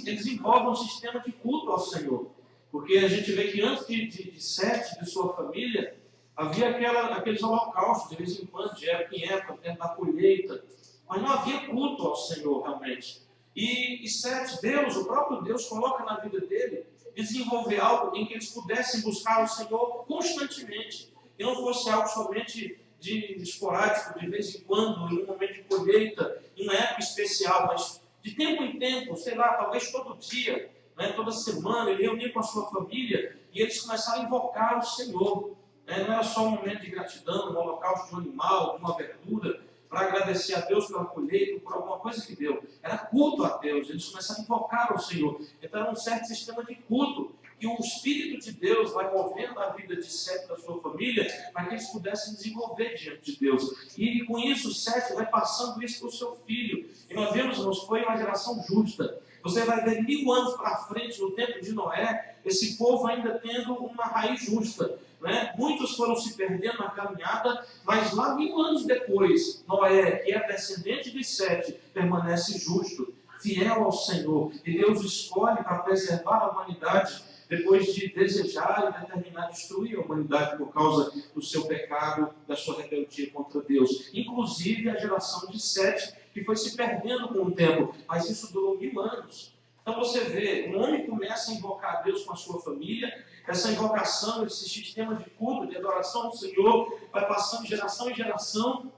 desenvolve um sistema de culto ao Senhor. Porque a gente vê que antes de Sete, de sua família, havia aqueles holocaustos, de vez em quando, de época em época, dentro da colheita, mas não havia culto ao Senhor realmente. E Sete, Deus, o próprio Deus, coloca na vida dele desenvolver algo em que eles pudessem buscar o Senhor constantemente, e não fosse algo somente de esporádico, de vez em quando, em um momento de colheita, em uma época especial, mas de tempo em tempo, sei lá, talvez todo dia, né, toda semana, ele reunia com a sua família e eles começaram a invocar o Senhor. Né? Não era só um momento de gratidão, um holocausto de um animal, de uma verdura, para agradecer a Deus pela colheita, por alguma coisa que deu. Era culto a Deus, eles começaram a invocar o Senhor. Então era um certo sistema de culto, que o Espírito de Deus vai movendo a vida de Sete da sua família, para que eles pudessem desenvolver diante de Deus. E com isso, Sete vai passando isso para o seu filho. E nós vemos, irmãos, foi uma geração justa. Você vai ver 1000 anos para frente, no tempo de Noé, esse povo ainda tendo uma raiz justa. Né? Muitos foram se perdendo na caminhada, mas lá 1000 anos depois, Noé, que é descendente de Sete, permanece justo, fiel ao Senhor. E Deus escolhe para preservar a humanidade, depois de desejar e determinar destruir a humanidade por causa do seu pecado, da sua rebeldia contra Deus. Inclusive a geração de Sete, que foi se perdendo com o tempo, mas isso durou 1000 anos. Então você vê, um homem começa a invocar a Deus com a sua família, essa invocação, esse sistema de culto, de adoração ao Senhor, vai passando de geração em geração,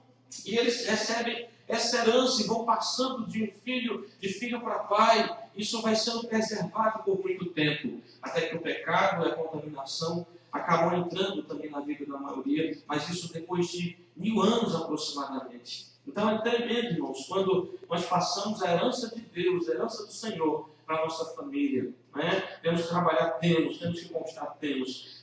e eles recebem essa herança e vão passando de filho para pai. Isso vai sendo preservado por muito tempo, até que o pecado e a contaminação acabam entrando também na vida da maioria, mas isso depois de 1000 anos aproximadamente. Então é tremendo, irmãos, quando nós passamos a herança de Deus, a herança do Senhor para a nossa família. Né? Temos que trabalhar, temos que conquistar,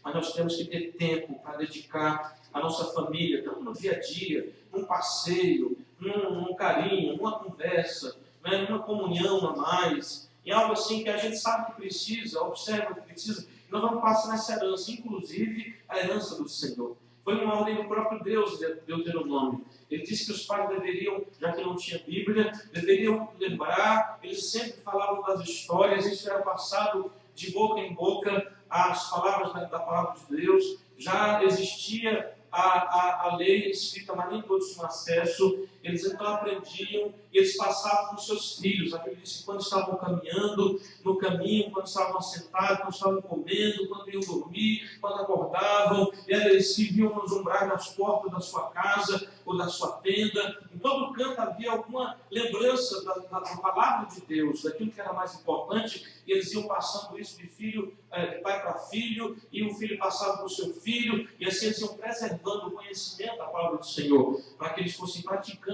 mas nós temos que ter tempo para dedicar a nossa família, tanto no dia a dia, num passeio, num carinho, numa conversa, né? Numa comunhão a mais, em algo assim que a gente sabe que precisa, observa que precisa, e nós vamos passar nessa herança, inclusive a herança do Senhor. Foi uma ordem do próprio Deus, Deuteronômio. Ele disse que os pais deveriam, já que não tinha Bíblia, deveriam lembrar, eles sempre falavam das histórias, isso era passado de boca em boca, as palavras da palavra de Deus. Já existia a lei escrita, mas nem todos tinham acesso. Eles então aprendiam e eles passavam para os seus filhos. A Bíblia diz que quando estavam caminhando, no caminho, quando estavam sentados, quando estavam comendo, quando iam dormir, quando acordavam, eles se viam nos umbrais das portas da sua casa ou da sua tenda. Em todo canto havia alguma lembrança da palavra de Deus, daquilo que era mais importante, e eles iam passando isso de pai para filho, e o filho passava para o seu filho, e assim eles iam preservando o conhecimento da palavra do Senhor, para que eles fossem praticantes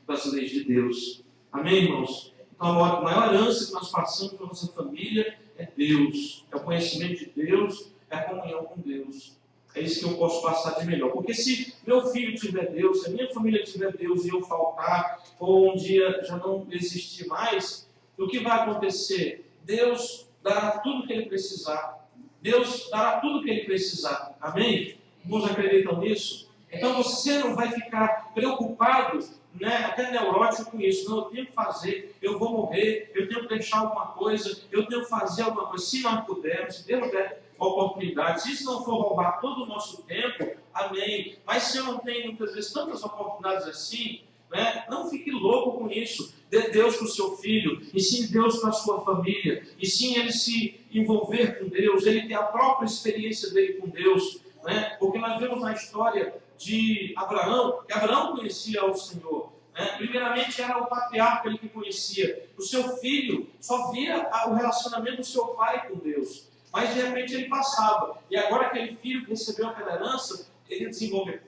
das leis de Deus. Amém, irmãos? Então a maior herança que nós passamos para a nossa família é Deus, é o conhecimento de Deus, é a comunhão com Deus. É isso que eu posso passar de melhor. Porque se meu filho tiver Deus, se a minha família tiver Deus e eu faltar, ou um dia já não existir mais, o que vai acontecer? Deus dará tudo o que ele precisar. Deus dará tudo o que ele precisar. Amém? Alguns acreditam nisso? Então você não vai ficar preocupado, né, até neurótico com isso. Não, eu tenho que fazer, eu vou morrer, eu tenho que deixar alguma coisa, eu tenho que fazer alguma coisa. Se nós pudermos, se Deus der oportunidade, se isso não for roubar todo o nosso tempo, amém. Mas se eu não tenho muitas vezes tantas oportunidades assim, né, não fique louco com isso. Dê Deus para o seu filho, ensine Deus para a sua família, ensine ele se envolver com Deus, ele ter a própria experiência dele com Deus, né? Porque nós vemos na história de Abraão, que Abraão conhecia o Senhor. Primeiramente era o patriarca ele que conhecia. O seu filho só via o relacionamento do seu pai com Deus. Mas de repente ele passava. E agora aquele filho que recebeu aquela herança, ele desenvolveu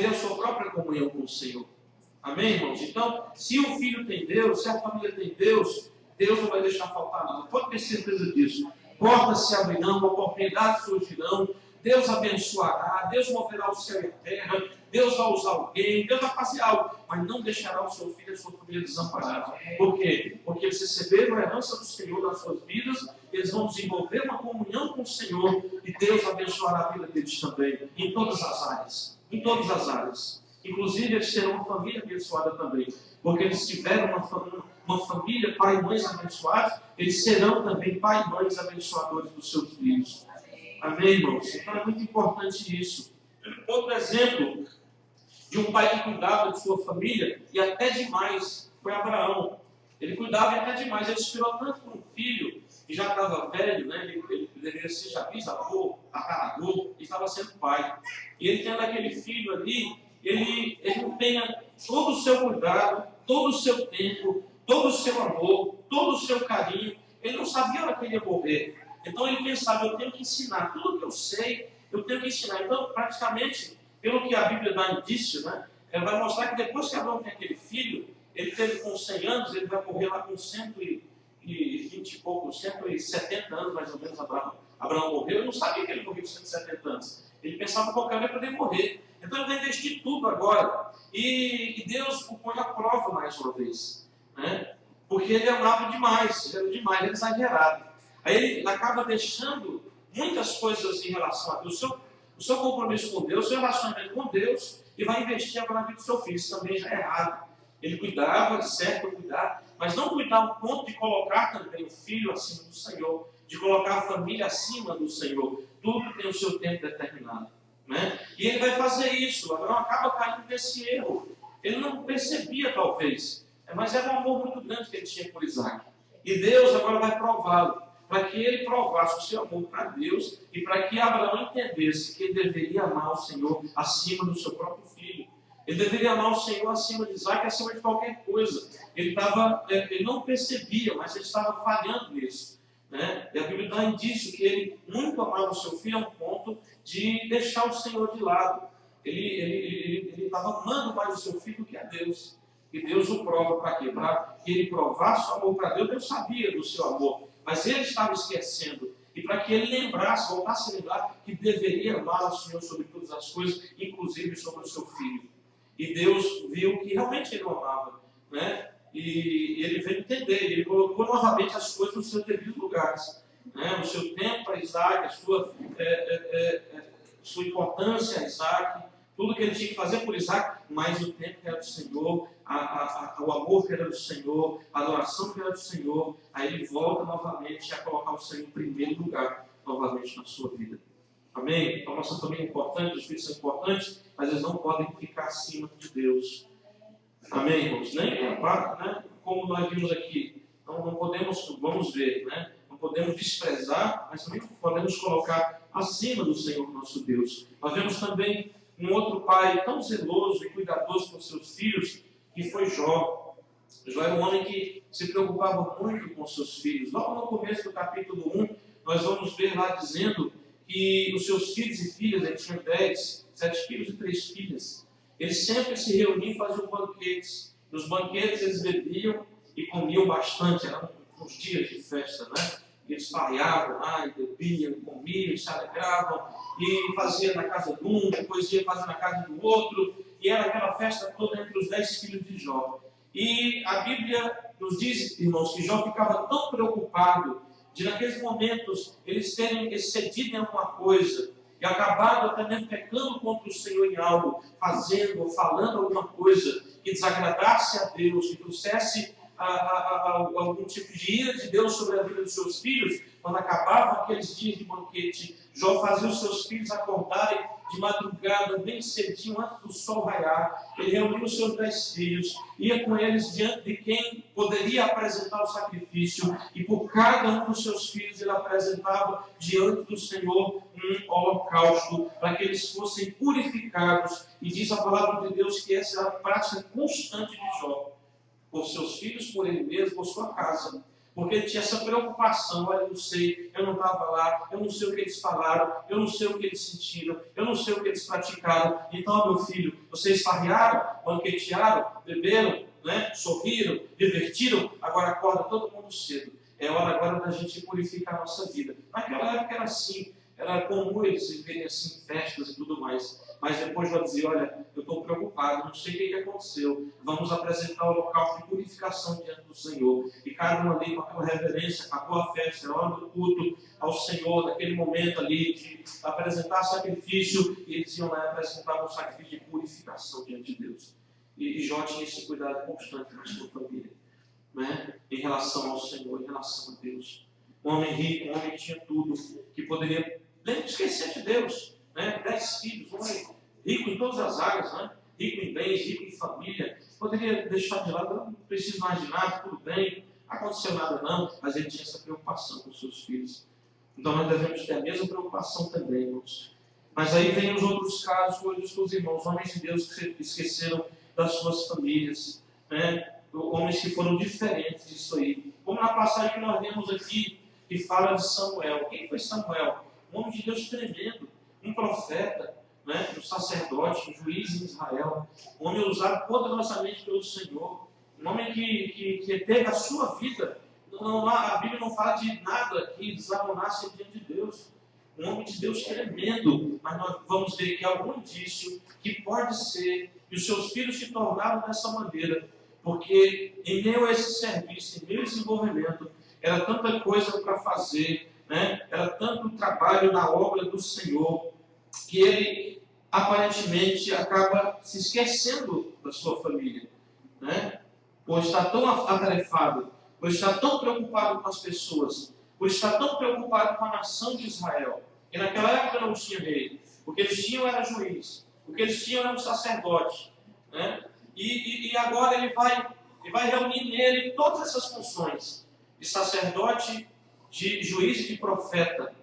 a sua própria comunhão com o Senhor. Amém, irmãos? Então, se o filho tem Deus, se a família tem Deus, Deus não vai deixar faltar nada. Pode ter certeza disso. Portas se abrirão, oportunidades surgirão, Deus abençoará, Deus moverá o céu e a terra, Deus vai usar alguém, Deus vai fazer algo, mas não deixará o seu filho e a sua família desamparados. Por quê? Porque eles receberam a herança do Senhor nas suas vidas, eles vão desenvolver uma comunhão com o Senhor e Deus abençoará a vida deles também, em todas as áreas. Em todas as áreas. Inclusive, eles serão uma família abençoada também, porque eles tiveram uma família, pai e mães abençoados, eles serão também pai e mães abençoadores dos seus filhos. Amém, irmãos? Então é muito importante isso. Outro exemplo de um pai que cuidava de sua família, e até demais, foi Abraão. Ele cuidava e até demais. Ele esperou tanto por um filho, que já estava velho, né? Ele deveria ser já bisavô, tataravô, e estava sendo pai. E ele tendo aquele filho ali, ele empenha todo o seu cuidado, todo o seu tempo, todo o seu amor, todo o seu carinho. Ele não sabia a hora que ele ia morrer. Então ele pensava, eu tenho que ensinar tudo que eu sei, eu tenho que ensinar. Então, praticamente, pelo que a Bíblia dá indício, né, ela vai mostrar que depois que Abraão tem aquele filho, ele teve com 100 anos, ele vai morrer lá com 120 e poucos, 170 anos mais ou menos, Abraão morreu. Eu não sabia que ele morreu com 170 anos. Ele pensava que qualquer hora ia poder morrer. Então ele vai investir tudo agora. E Deus o põe à prova mais uma vez. Né? Porque ele amava demais, ele era demais, ele era exagerado. Aí ele acaba deixando muitas coisas em relação a Deus, o seu compromisso com Deus, o seu relacionamento com Deus, e vai investir agora na vida do seu filho. Isso também já é errado. Ele cuidava, ele serve para cuidar, mas não cuidar ao ponto de colocar também o filho acima do Senhor, de colocar a família acima do Senhor. Tudo tem o seu tempo determinado. Né? E ele vai fazer isso. Abraão acaba caindo nesse erro. Ele não percebia, talvez, mas era um amor muito grande que ele tinha por Isaac. E Deus agora vai prová-lo, para que ele provasse o seu amor para Deus e para que Abraão entendesse que ele deveria amar o Senhor acima do seu próprio filho. Ele deveria amar o Senhor acima de Isaac, acima de qualquer coisa. Ele não percebia, mas ele estava falhando nisso. Né? E a Bíblia dá indício que ele muito amava o seu filho a um ponto de deixar o Senhor de lado. Ele estava amando mais o seu filho do que a Deus. E Deus o prova para quê? Para que ele provasse o amor para Deus. Deus sabia do seu amor, mas ele estava esquecendo. E para que ele lembrasse, voltasse a lembrar que deveria amar o Senhor sobre todas as coisas, inclusive sobre o seu filho. E Deus viu que realmente ele o amava. Né? E ele veio entender, ele colocou novamente as coisas nos seus devidos lugares. Né? O seu tempo para Isaac, a sua importância a Isaac, tudo que ele tinha que fazer por Isaac, mas o tempo que era do Senhor, o amor que era do Senhor, a adoração que era do Senhor, aí ele volta novamente a colocar o Senhor em primeiro lugar, novamente na sua vida. Amém? Então, nossa família é importante, os filhos são importantes, mas eles não podem ficar acima de Deus. Amém, irmãos? Nem como nós vimos aqui, não podemos, vamos ver, né? Não podemos desprezar, mas também podemos colocar acima do Senhor nosso Deus. Nós vemos também um outro pai tão zeloso e cuidadoso com seus filhos, que foi Jó. Jó era um homem que se preocupava muito com seus filhos. Logo no começo do capítulo 1, nós vamos ver lá dizendo que os seus filhos e filhas, ele tinha 7 filhos e 3 filhas. Eles sempre se reuniam e faziam banquetes. Nos banquetes eles bebiam e comiam bastante. Eram uns dias de festa, né? Eles farreavam lá, e bebiam, comiam, se alegravam, e faziam na casa de um, depois ia fazer na casa do outro, e era aquela festa toda entre os 10 filhos de Jó. E a Bíblia nos diz, irmãos, que Jó ficava tão preocupado de naqueles momentos eles terem excedido em alguma coisa, e acabado até mesmo pecando contra o Senhor em algo, fazendo ou falando alguma coisa que desagradasse a Deus, que trouxesse algum tipo de ira de Deus sobre a vida dos seus filhos. Quando acabavam aqueles dias de banquete, Jó fazia os seus filhos acordarem de madrugada, bem cedinho, antes do sol raiar. Ele reuniu os seus 10 filhos, ia com eles diante de quem poderia apresentar o sacrifício, e por cada um dos seus filhos ele apresentava diante do Senhor um holocausto, para que eles fossem purificados. E diz a palavra de Deus que essa era a prática constante de Jó, por seus filhos, por ele mesmo, por sua casa. Porque ele tinha essa preocupação: olha, eu não sei, eu não estava lá, eu não sei o que eles falaram, eu não sei o que eles sentiram, eu não sei o que eles praticaram. Então, meu filho, vocês farrearam, banquetearam, beberam, né? Sorriram, divertiram, agora acorda todo mundo cedo. É hora agora da gente purificar a nossa vida. Naquela época era assim, era comum eles viverem assim, festas e tudo mais. Mas depois vai dizer, olha, eu estou preocupado, não sei o que aconteceu. Vamos apresentar o local de purificação diante do Senhor. E cada um ali com aquela reverência, acabou a festa, a hora do culto ao Senhor, naquele momento ali de apresentar sacrifício. E eles iam lá e apresentavam um sacrifício de purificação diante de Deus. E Jó tinha esse cuidado constante na sua família, né? Em relação ao Senhor, em relação a Deus. Um homem rico, um homem que tinha tudo, que poderia nem esquecer de Deus, né? 10 filhos, um homem rico em todas as áreas, né? Rico em bens, rico em família, poderia deixar de lado, não preciso mais de nada, tudo bem, não aconteceu nada não, mas ele tinha essa preocupação com os seus filhos. Então nós devemos ter a mesma preocupação também, irmãos. Mas aí vem os outros casos, como eu disse para os irmãos, homens de Deus que esqueceram das suas famílias, né? Homens que foram diferentes disso aí. Como na passagem que nós vemos aqui, que fala de Samuel. Quem foi Samuel? Um homem de Deus tremendo, um profeta, né? Um sacerdote, um juiz em Israel, um homem usado poderosamente pelo Senhor, um homem que teve a sua vida. A Bíblia não fala de nada que desabonasse diante de Deus. Um homem de Deus tremendo, mas nós vamos ver que há algum indício que pode ser que os seus filhos se tornaram dessa maneira, porque em meio a esse serviço, em meio a esse desenvolvimento, era tanta coisa para fazer, né? Era tanto trabalho na obra do Senhor, que ele aparentemente acaba se esquecendo da sua família, né? Pois está tão atarefado, pois está tão preocupado com as pessoas, pois está tão preocupado com a nação de Israel. E naquela época não tinha rei, o que eles tinham era juiz, o que eles tinham era um sacerdote, né? E agora ele vai reunir nele todas essas funções de sacerdote, de juiz e de profeta.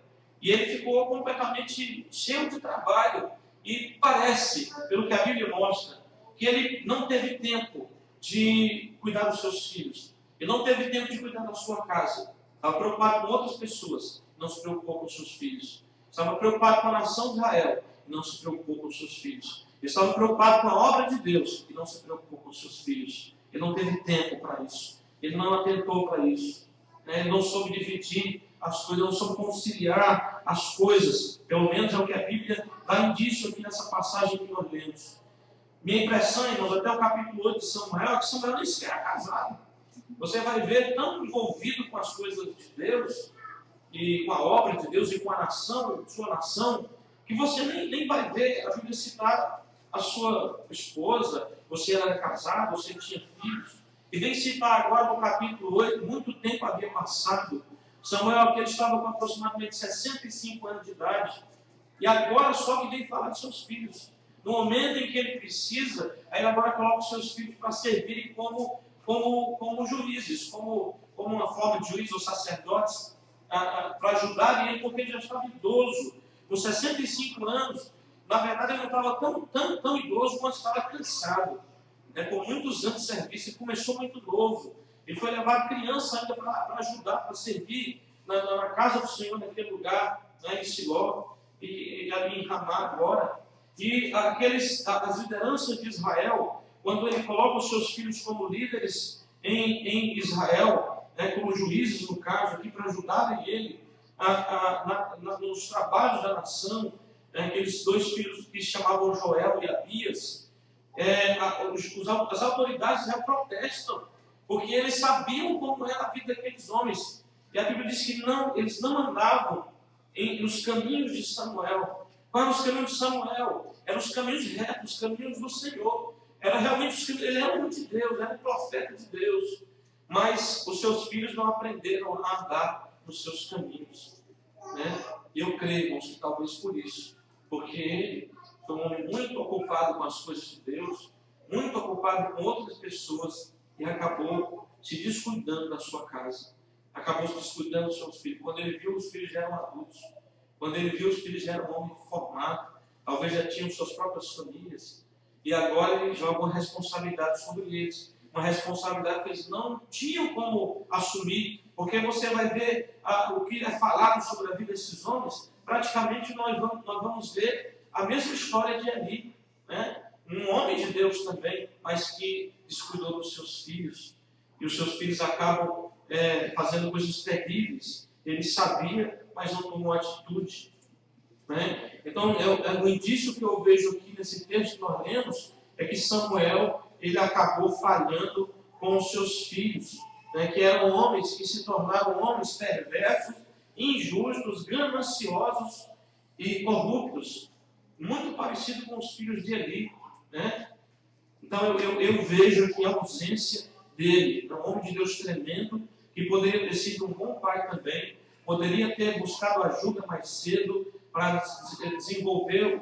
E ele ficou completamente cheio de trabalho. E parece, pelo que a Bíblia mostra, que ele não teve tempo de cuidar dos seus filhos. Ele não teve tempo de cuidar da sua casa. Estava preocupado com outras pessoas, não se preocupou com os seus filhos. Estava preocupado com a nação de Israel, e não se preocupou com os seus filhos. Ele estava preocupado com a obra de Deus, e não se preocupou com os seus filhos. Ele não teve tempo para isso. Ele não atentou para isso. Ele não soube dividir as coisas, não soube conciliar as coisas. Pelo menos é o que a Bíblia dá indício aqui nessa passagem que nós lemos. Minha impressão, irmãos, até o capítulo 8 de Samuel, é que Samuel nem sequer era casado. Você vai ver tão envolvido com as coisas de Deus, e com a obra de Deus, e com a nação, sua nação, que você nem vai ver a Bíblia citar a sua esposa, você era casado, você tinha filhos. E vem citar agora no capítulo 8, muito tempo havia passado. Samuel aqui estava com aproximadamente 65 anos de idade. E agora só que vem falar de seus filhos. No momento em que ele precisa, aí ele agora coloca os seus filhos para servirem como juízes, como uma forma de juízes ou sacerdotes, para ajudarem ele, porque ele já estava idoso. Com 65 anos, na verdade ele não estava tão idoso quanto estava cansado. Com muitos anos de serviço, ele começou muito novo. Ele foi levar criança ainda para ajudar, para servir na casa do Senhor, naquele lugar, né, em Siló, e ali em Ramá agora. E as lideranças de Israel, quando ele coloca os seus filhos como líderes em Israel, né, como juízes no caso, aqui para ajudarem ele nos trabalhos da nação, aqueles dois filhos que se chamavam Joel e Abias, as autoridades já protestam, porque eles sabiam como era a vida daqueles homens. E a Bíblia diz que eles não andavam nos caminhos de Samuel. Quais eram os caminhos de Samuel? Eram os caminhos retos, os caminhos do Senhor. Ele era um homem de Deus, era um profeta de Deus. Mas os seus filhos não aprenderam a andar nos seus caminhos. Né? Eu creio, irmãos, que talvez por isso. Porque ele foi um homem muito ocupado com as coisas de Deus, muito ocupado com outras pessoas, e acabou se descuidando da sua casa. Acabou se descuidando dos seus filhos. Quando ele viu, os filhos já eram adultos. Quando ele viu, os filhos já eram um homem formado. Talvez já tinham suas próprias famílias. E agora ele joga uma responsabilidade sobre eles. Uma responsabilidade que eles não tinham como assumir. Porque você vai ver o que é falado sobre a vida desses homens. Praticamente nós vamos ver a mesma história de Eli. Né? Um homem de Deus também, mas que descuidou dos seus filhos. E os seus filhos acabam fazendo coisas terríveis. Ele sabia, mas não tomou atitude. Né? Então, o indício que eu vejo aqui nesse texto que nós lemos é que Samuel ele acabou falhando com os seus filhos, né? Que eram homens que se tornaram homens perversos, injustos, gananciosos e corruptos, muito parecido com os filhos de Eli. Né? Então, eu vejo aqui a ausência dele, um homem de Deus tremendo, que poderia ter sido um bom pai também, poderia ter buscado ajuda mais cedo para desenvolver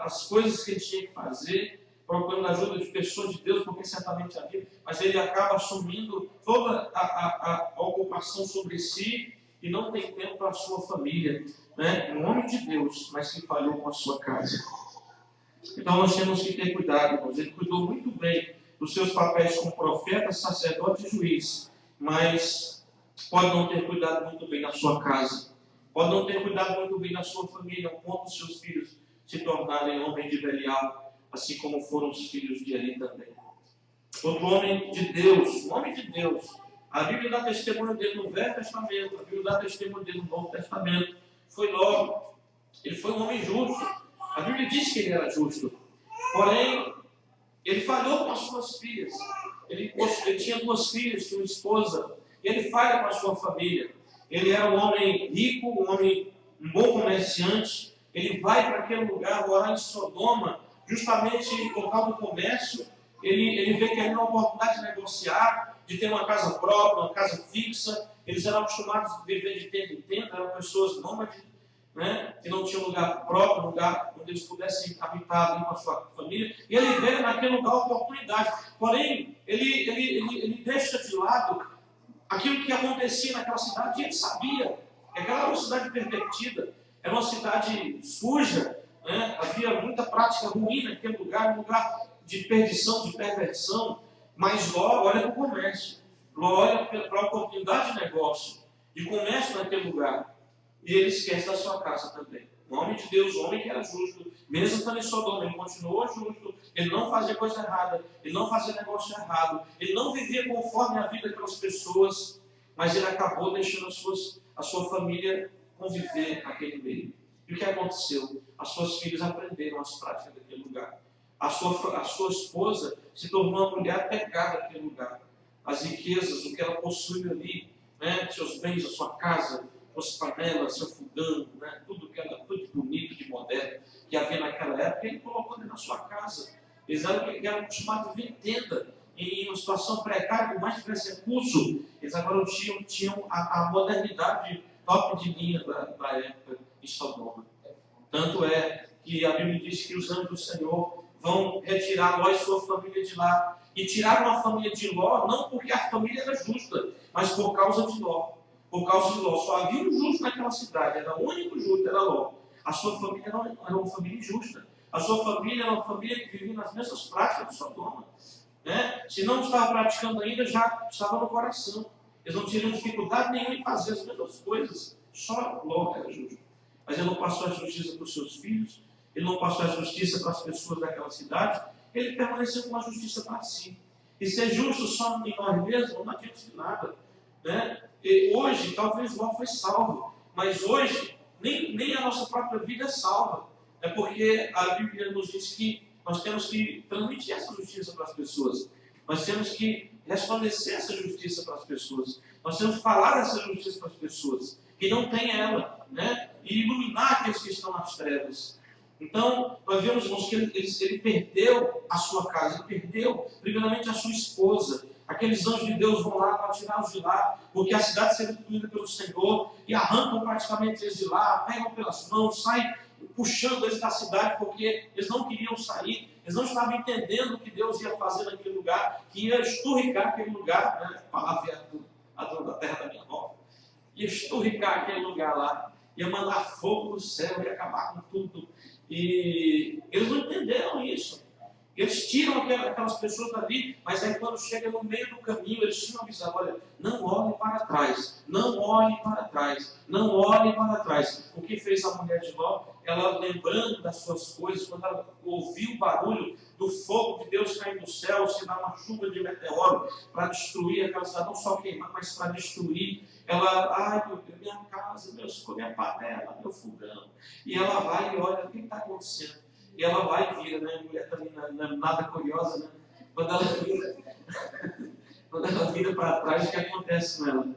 as coisas que ele tinha que fazer, procurando a ajuda de pessoas de Deus, porque certamente havia, mas ele acaba assumindo toda a ocupação sobre si e não tem tempo para a sua família. Né? Um homem de Deus, mas que falhou com a sua casa. Então nós temos que ter cuidado, irmãos. Ele cuidou muito bem dos seus papéis como profeta, sacerdote e juiz, mas pode não ter cuidado muito bem na sua casa, pode não ter cuidado muito bem na sua família, ao ponto dos seus filhos se tornarem homens de Belial, assim como foram os filhos de Eli também. Outro homem de Deus, um homem de Deus, a Bíblia dá testemunho dele no Velho Testamento, a Bíblia dá testemunho dele no Novo Testamento, foi Ló. Ele foi um homem justo, a Bíblia diz que ele era justo, porém ele falhou com as suas filhas. Ele tinha 2 filhas, tinha uma esposa, e ele falha com a sua família. Ele era um homem rico, um bom comerciante. Ele vai para aquele lugar, morar em Sodoma, justamente por causa do comércio. Ele vê que ali é uma oportunidade de negociar, de ter uma casa própria, uma casa fixa. Eles eram acostumados a viver de tenda em tenda, eram pessoas nômades, né, que não tinham lugar próprio, lugar onde eles pudessem habitar ali com a sua família. E ele vê naquele lugar a oportunidade. Porém, ele deixa de lado aquilo que acontecia naquela cidade, e ele sabia que aquela era uma cidade pervertida, era uma cidade suja, né? Havia muita prática ruim naquele lugar, um lugar de perdição, de perversão. Mas Ló olha para o comércio, Ló olha para a oportunidade de negócio, de comércio naquele lugar, e ele esquece da sua casa também. Um homem de Deus, um homem que era justo, mesmo estando em Sodoma, ele continuou justo, ele não fazia coisa errada, ele não fazia negócio errado, ele não vivia conforme a vida daquelas pessoas, mas ele acabou deixando a sua família conviver naquele meio. E o que aconteceu? As suas filhas aprenderam as práticas daquele lugar. A sua esposa se tornou uma mulher apegada àquele lugar. As riquezas, o que ela possui ali, né? Seus bens, a sua casa, suas panelas, seu fogão, né? Tudo de bonito, de moderno, que havia naquela época, ele colocou dentro da sua casa. Eles eram acostumados a viver em tenda, em uma situação precária, por mais que tivesse recurso, eles agora tinham a modernidade top de linha da época de Sodoma. Tanto é que a Bíblia diz que os anjos do Senhor vão retirar Ló e sua família de lá. E tiraram a família de Ló, não porque a família era justa, mas por causa de Ló. Por causa de Ló. Só havia um justo naquela cidade, era o único justo, era Ló. A sua família era uma família injusta. A sua família era uma família que vivia nas mesmas práticas de Sodoma. Né? Se não estava praticando ainda, já estava no coração. Eles não tinham dificuldade nenhuma em fazer as mesmas coisas. Só Ló era justo. Mas ele não passou a justiça para os seus filhos, ele não passou a justiça para as pessoas daquela cidade, ele permaneceu com a justiça para si. E ser justo só em nós mesmos não adianta de nada. Né? E hoje, talvez Ló foi salvo, mas hoje nem a nossa própria vida é salva. É porque a Bíblia nos diz que nós temos que transmitir essa justiça para as pessoas. Nós temos que resplandecer essa justiça para as pessoas. Nós temos que falar dessa justiça para as pessoas, que não tem ela, né? E iluminar aqueles que estão nas trevas. Então, nós vemos, irmãos, que ele perdeu a sua casa, ele perdeu, primeiramente, a sua esposa. Aqueles anjos de Deus vão lá para tirá-los de lá, porque a cidade será destruída pelo Senhor, e arrancam praticamente eles de lá, pegam pelas mãos, saem puxando eles da cidade, porque eles não queriam sair, eles não estavam entendendo o que Deus ia fazer naquele lugar, que ia esturricar aquele lugar, né? A palavra a dona da terra da minha avó, ia esturricar aquele lugar lá, ia mandar fogo do céu, ia acabar com tudo. E eles não entenderam isso. Eles tiram aquelas pessoas dali, mas aí quando chega no meio do caminho, eles tinham avisado: olha, não olhe para trás, não olhe para trás, não olhe para trás. O que fez a mulher de Ló? Ela, lembrando das suas coisas, quando ela ouviu o barulho do fogo de Deus cair do céu, se dá uma chuva de meteoro para destruir aquela cidade, não só queimar, mas para destruir. Ela, ai meu Deus, minha casa, minha panela, meu fogão. E ela vai e olha, o que está acontecendo? E ela vai e vira, né? A mulher também não é nada curiosa, né? Quando ela vira para trás, o que acontece com ela?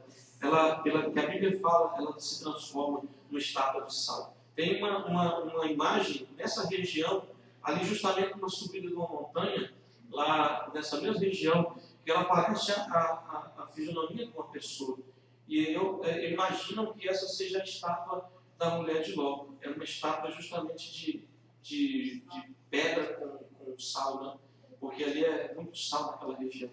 Que a Bíblia fala, ela se transforma numa estátua de sal. Tem uma imagem nessa região, ali justamente numa subida de uma montanha, lá nessa mesma região, que ela parece a fisionomia de uma pessoa. E imaginam que essa seja a estátua da mulher de Ló. É uma estátua justamente de pedra com sal, né? Porque ali é muito sal naquela região.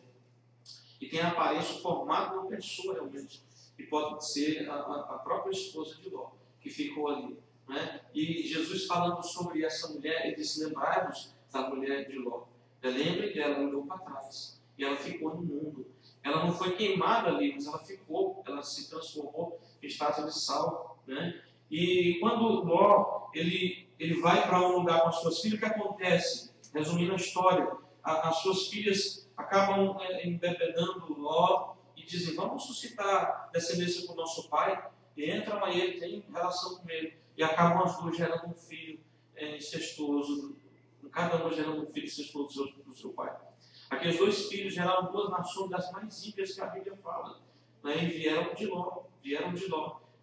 E tem a aparência formada de uma pessoa realmente, que pode ser a própria esposa de Ló, que ficou ali. Né? E Jesus falando sobre essa mulher, ele disse, lembrai-vos da mulher de Ló. Lembre dela, ela olhou para trás. E ela ficou no mundo. Ela não foi queimada ali, mas ela se transformou em estátua de sal. Né? E quando Ló, ele vai para um lugar com as suas filhas, o que acontece? Resumindo a história, as suas filhas acabam embebedando Ló e dizem, vamos suscitar descendência com o nosso pai. E entra, mas ele tem relação com ele. E acabam as duas gerando um filho incestuoso, cada uma gerando um filho incestuoso do seu pai. Aqueles dois filhos geraram duas nações das mais ímpias que a Bíblia fala. Né? E vieram de Ló,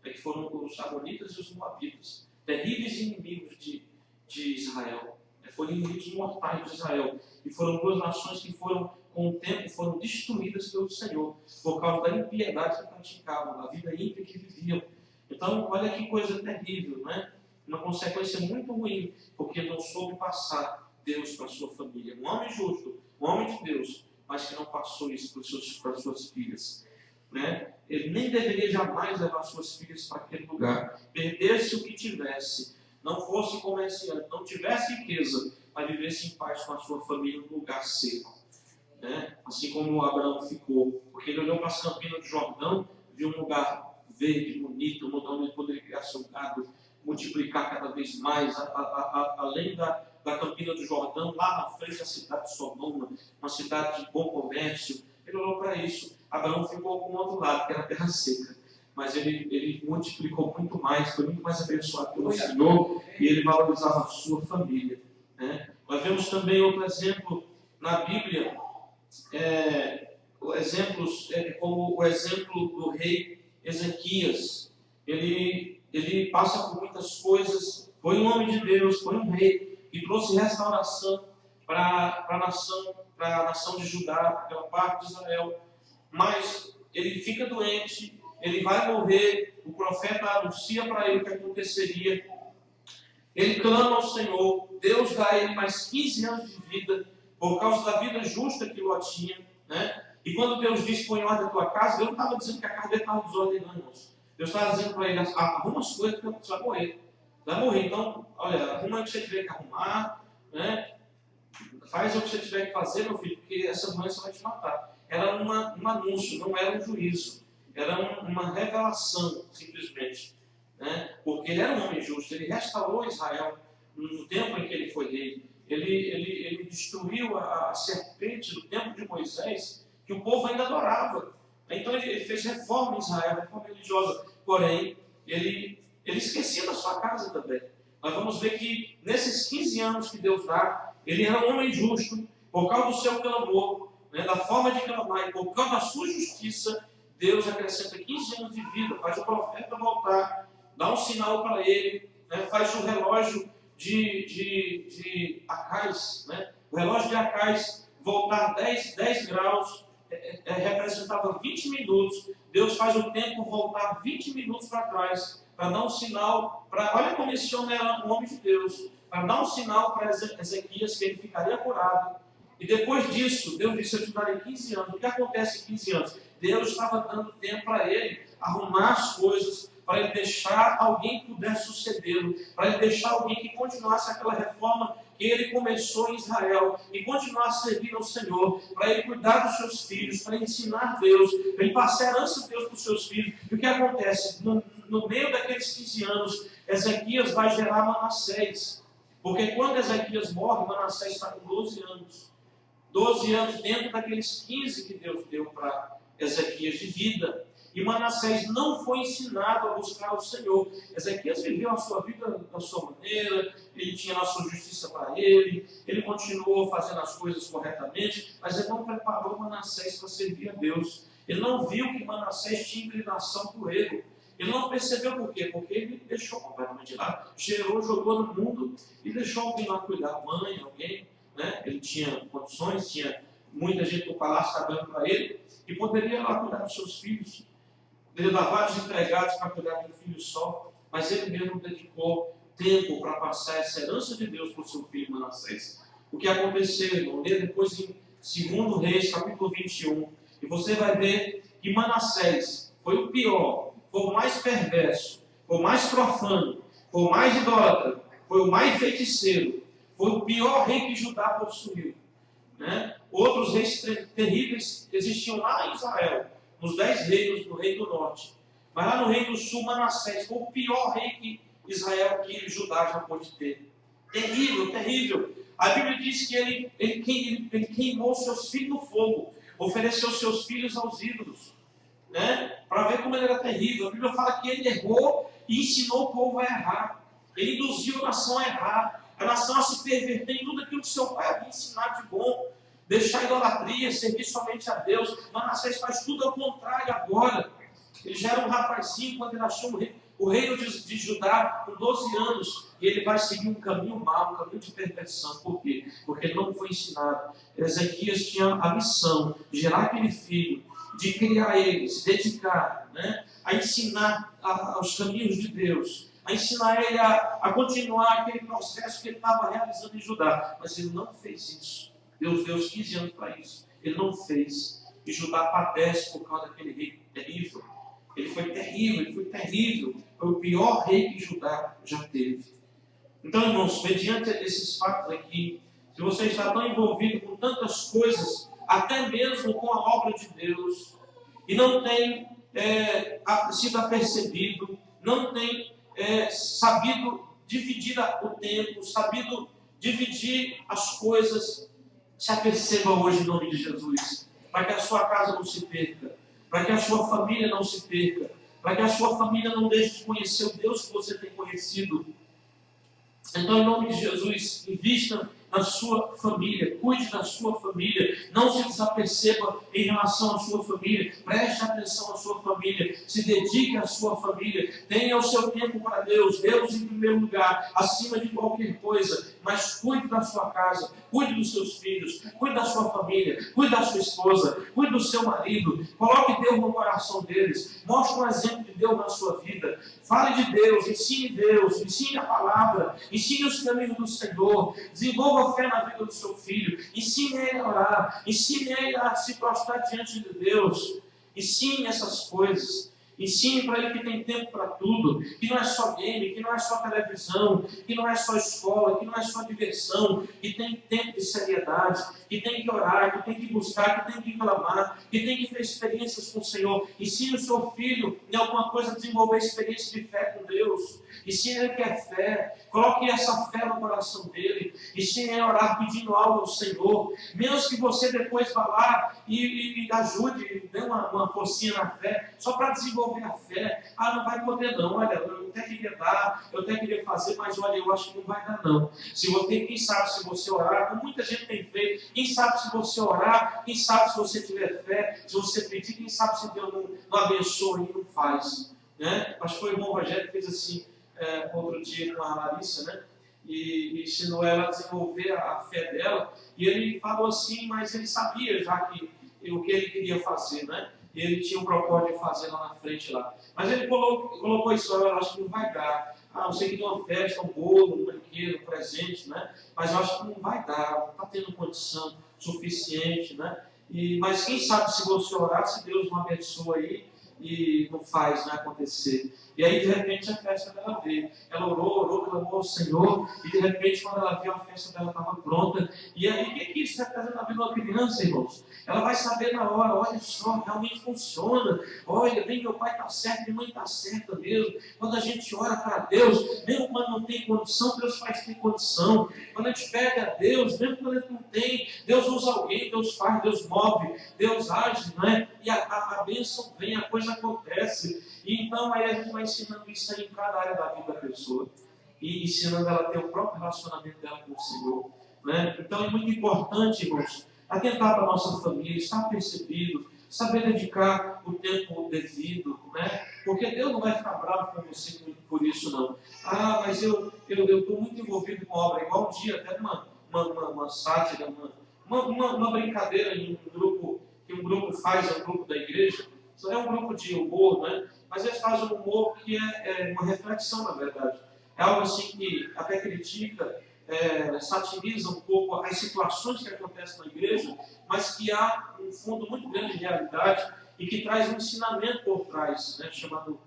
né? Que foram os Amonitas e os Moabitas, terríveis inimigos de Israel. Foram inimigos mortais de Israel. E foram duas nações que com o tempo, foram destruídas pelo Senhor, por causa da impiedade que praticavam, da vida ímpia que viviam. Então, olha que coisa terrível, né? Uma consequência muito ruim, porque não soube passar Deus para a sua família. Um homem justo, um homem de Deus, mas que não passou isso para as suas filhas. Né? Ele nem deveria jamais levar suas filhas para aquele lugar. Perdesse o que tivesse, não fosse comerciante, não tivesse riqueza, mas vivesse em paz com a sua família num lugar seco. Né? Assim como Abraão ficou, porque ele olhou para as campinas do Jordão, viu um lugar verde, bonito, um lugar onde ele poderia criar seu gado, multiplicar cada vez mais, além da campina do Jordão, lá na frente da cidade de Sodoma, uma cidade de bom comércio. Ele olhou para isso. Abraão ficou com o outro lado, que era a terra seca. Mas ele multiplicou muito mais, foi muito mais abençoado pelo Senhor, e ele valorizava a sua família. Né? Nós vemos também outro exemplo na Bíblia, como o exemplo do rei Ezequias. Ele passa por muitas coisas, foi um homem de Deus, foi um rei, que trouxe restauração para a nação de Judá, aquela parte de Israel. Mas ele fica doente, ele vai morrer, o profeta anuncia para ele o que aconteceria. Ele clama ao Senhor, Deus dá a ele mais 15 anos de vida, por causa da vida justa que Ló tinha. Né? E quando Deus disse, põe em ordem a tua casa, Deus não estava dizendo que a casa dele estava desordenada, irmãos. Deus estava dizendo para ele, arruma as coisas, porque você vai morrer. Vai morrer, então, olha, arruma o que você tiver que arrumar, né? Faz o que você tiver que fazer, meu filho, porque essa doença vai te matar. Era um anúncio, não era um juízo. Era uma revelação, simplesmente. Né? Porque ele era um homem justo, ele restaurou Israel no tempo em que ele foi rei. Ele destruiu a serpente do tempo de Moisés, que o povo ainda adorava. Então ele fez reforma em Israel, reforma religiosa. Porém, ele esquecia da sua casa também. Nós vamos ver que nesses 15 anos que Deus dá, ele era um homem justo, por causa do seu clamor, né, da forma de clamar, e por causa da sua justiça, Deus acrescenta 15 anos de vida, faz o profeta voltar, dá um sinal para ele, né, faz o relógio de Acais, né, o relógio de Acais voltar 10 graus, representava 20 minutos. Deus faz o tempo voltar 20 minutos para trás, para dar um sinal, olha como esse homem era um homem de Deus, para dar um sinal para Ezequias que ele ficaria curado. E depois disso, Deus disse, eu te darei 15 anos. O que acontece em 15 anos? Deus estava dando tempo para ele arrumar as coisas, para ele deixar alguém que pudesse sucedê-lo, para ele deixar alguém que continuasse aquela reforma que ele começou em Israel, e continuar a servir ao Senhor, para ele cuidar dos seus filhos, para ensinar Deus, para ele passar a herança de Deus para os seus filhos. E o que acontece? No meio daqueles 15 anos, Ezequias vai gerar Manassés. Porque quando Ezequias morre, Manassés está com 12 anos. 12 anos dentro daqueles 15 que Deus deu para Ezequias de vida. E Manassés não foi ensinado a buscar o Senhor. Ezequias viveu a sua vida da sua maneira, ele tinha a sua justiça para ele continuou fazendo as coisas corretamente, mas ele não preparou Manassés para servir a Deus. Ele não viu que Manassés tinha inclinação para o erro. Ele não percebeu por quê? Porque ele deixou completamente de lado. Jogou no mundo e deixou alguém lá cuidar, mãe, alguém, né? Ele tinha condições, tinha muita gente no palácio trabalhando para ele, e poderia lá cuidar dos seus filhos. Ele dava vários empregados para cuidar de um filho só, mas ele mesmo dedicou tempo para passar essa herança de Deus para o seu filho Manassés. O que aconteceu, irmão? Lê depois em 2 Reis, capítulo 21, e você vai ver que Manassés foi o pior, foi o mais perverso, foi o mais profano, foi o mais idólatra, foi o mais feiticeiro, foi o pior rei que Judá possuiu. Né? Outros reis terríveis existiam lá em Israel, nos 10 reinos do Reino do Norte. Mas lá no Reino do Sul, Manassés foi o pior rei que Israel, que Judá já pôde ter. Terrível, terrível. A Bíblia diz que ele queimou seus filhos no fogo, ofereceu seus filhos aos ídolos. Né? Para ver como ele era terrível. A Bíblia fala que ele errou e ensinou o povo a errar. Ele induziu a nação a errar. A nação a se perverter em tudo aquilo que seu pai havia ensinado de bom. Deixar a idolatria, servir somente a Deus. Manassés faz tudo ao contrário agora. Ele já era um rapazinho quando ele achou o reino de Judá com 12 anos. E ele vai seguir um caminho mau, um caminho de perversão. Por quê? Porque ele não foi ensinado. Ezequias tinha a missão de gerar aquele filho, de criar ele, se dedicar, né, a ensinar aos caminhos de Deus, a ensinar ele a continuar aquele processo que ele estava realizando em Judá. Mas ele não fez isso. Deus deu os 15 anos para isso. Ele não fez. E Judá padece por causa daquele rei terrível. Ele foi terrível. Foi o pior rei que Judá já teve. Então, irmãos, mediante esses fatos aqui, se você está tão envolvido com tantas coisas, até mesmo com a obra de Deus, e não tem sido apercebido, não tem sabido dividir o tempo, sabido dividir as coisas, se aperceba hoje em nome de Jesus, para que a sua casa não se perca, para que a sua família não se perca, para que a sua família não deixe de conhecer o Deus que você tem conhecido. Então, em nome de Jesus, invista na sua família, cuide da sua família, não se desaperceba em relação à sua família, preste atenção à sua família, se dedique à sua família, tenha o seu tempo para Deus, Deus em primeiro lugar, acima de qualquer coisa, mas cuide da sua casa, cuide dos seus filhos, cuide da sua família, cuide da sua esposa, cuide do seu marido, coloque Deus no coração deles, mostre um exemplo de Deus na sua vida, fale de Deus, ensine a palavra, ensine os caminhos do Senhor, desenvolva a fé na vida do seu filho, ensine ele a orar, ensine ele a se prostrar diante de Deus, ensine essas coisas. Ensine para ele que tem tempo para tudo, que não é só game, que não é só televisão, que não é só escola, que não é só diversão, que tem tempo de seriedade, que tem que orar, que tem que buscar, que tem que clamar, que tem que ter experiências com o Senhor. Ensine o seu filho em alguma coisa a desenvolver experiência de fé com Deus. Ensine ele que é fé, coloque essa fé no coração dele, ensine ele a orar pedindo algo ao Senhor, menos que você depois vá lá e ajude, dê uma forcinha na fé, só para desenvolver a fé. Não vai poder não, olha, eu até queria dar, eu até queria fazer, mas olha, eu acho que não vai dar não. Se você, quem sabe se você orar, como muita gente tem feito, quem sabe se você orar, quem sabe se você tiver fé, se você pedir, quem sabe se Deus não abençoa e não faz. Né? Acho que foi o irmão Rogério que fez assim, outro dia com a Larissa, né? E ensinou ela a desenvolver a fé dela, e ele falou assim, mas ele sabia já que o que ele queria fazer, né? E ele tinha um propósito de fazer lá na frente lá. Mas ele colocou isso, eu acho que não vai dar. Eu sei que tem uma festa, um bolo, um brinquedo, um presente, né? Mas eu acho que não vai dar, não está tendo condição suficiente, né? Mas quem sabe se você orar, se Deus não abençoa aí e não faz, né, acontecer. E aí, de repente, a festa dela veio. Ela orou, clamou ao Senhor, e de repente, quando ela viu, a festa dela estava pronta. E aí, o que isso representa na vida de uma criança, irmãos? Ela vai saber na hora, olha só, realmente funciona. Olha, bem, meu pai está certo, minha mãe está certa mesmo. Quando a gente ora para Deus, mesmo quando não tem condição, Deus faz ter condição. Quando a gente pede a Deus, mesmo quando ele não tem, Deus usa alguém, Deus faz, Deus move, Deus age, não é? E a bênção vem, a coisa acontece. E então aí a gente vai ensinando isso aí em cada área da vida da pessoa. E ensinando ela a ter o próprio relacionamento dela com o Senhor. Né? Então é muito importante, irmãos, atentar para a nossa família, estar percebido, saber dedicar o tempo devido, né? Porque Deus não vai ficar bravo com você por isso, não. Ah, mas eu estou muito envolvido com a obra. Igual um dia, até uma sátira, uma brincadeira em um grupo, que um grupo faz, é um grupo da igreja. Isso é um grupo de humor, né? Mas eles fazem um humor que é uma reflexão, na verdade. É algo assim que até critica, satiriza um pouco as situações que acontecem na igreja, mas que há um fundo muito grande de realidade e que traz um ensinamento por trás, né? Chamado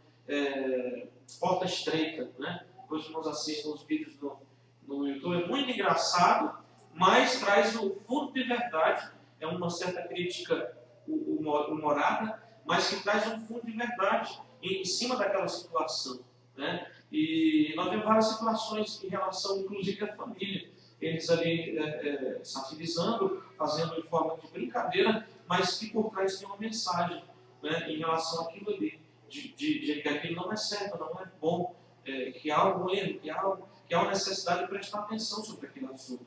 Porta Estreita. Né? Depois nós assistimos os vídeos no YouTube. É muito engraçado, mas traz um fundo de verdade. É uma certa crítica humorada, mas que traz um fundo de verdade em cima daquela situação. Né? E nós vemos várias situações em relação, inclusive, à família. Eles ali satirizando, fazendo em forma de brincadeira, mas que por trás tem uma mensagem, né, em relação àquilo ali, de que aquilo não é certo, não é bom, que há algum erro, que há uma necessidade de prestar atenção sobre aquele assunto.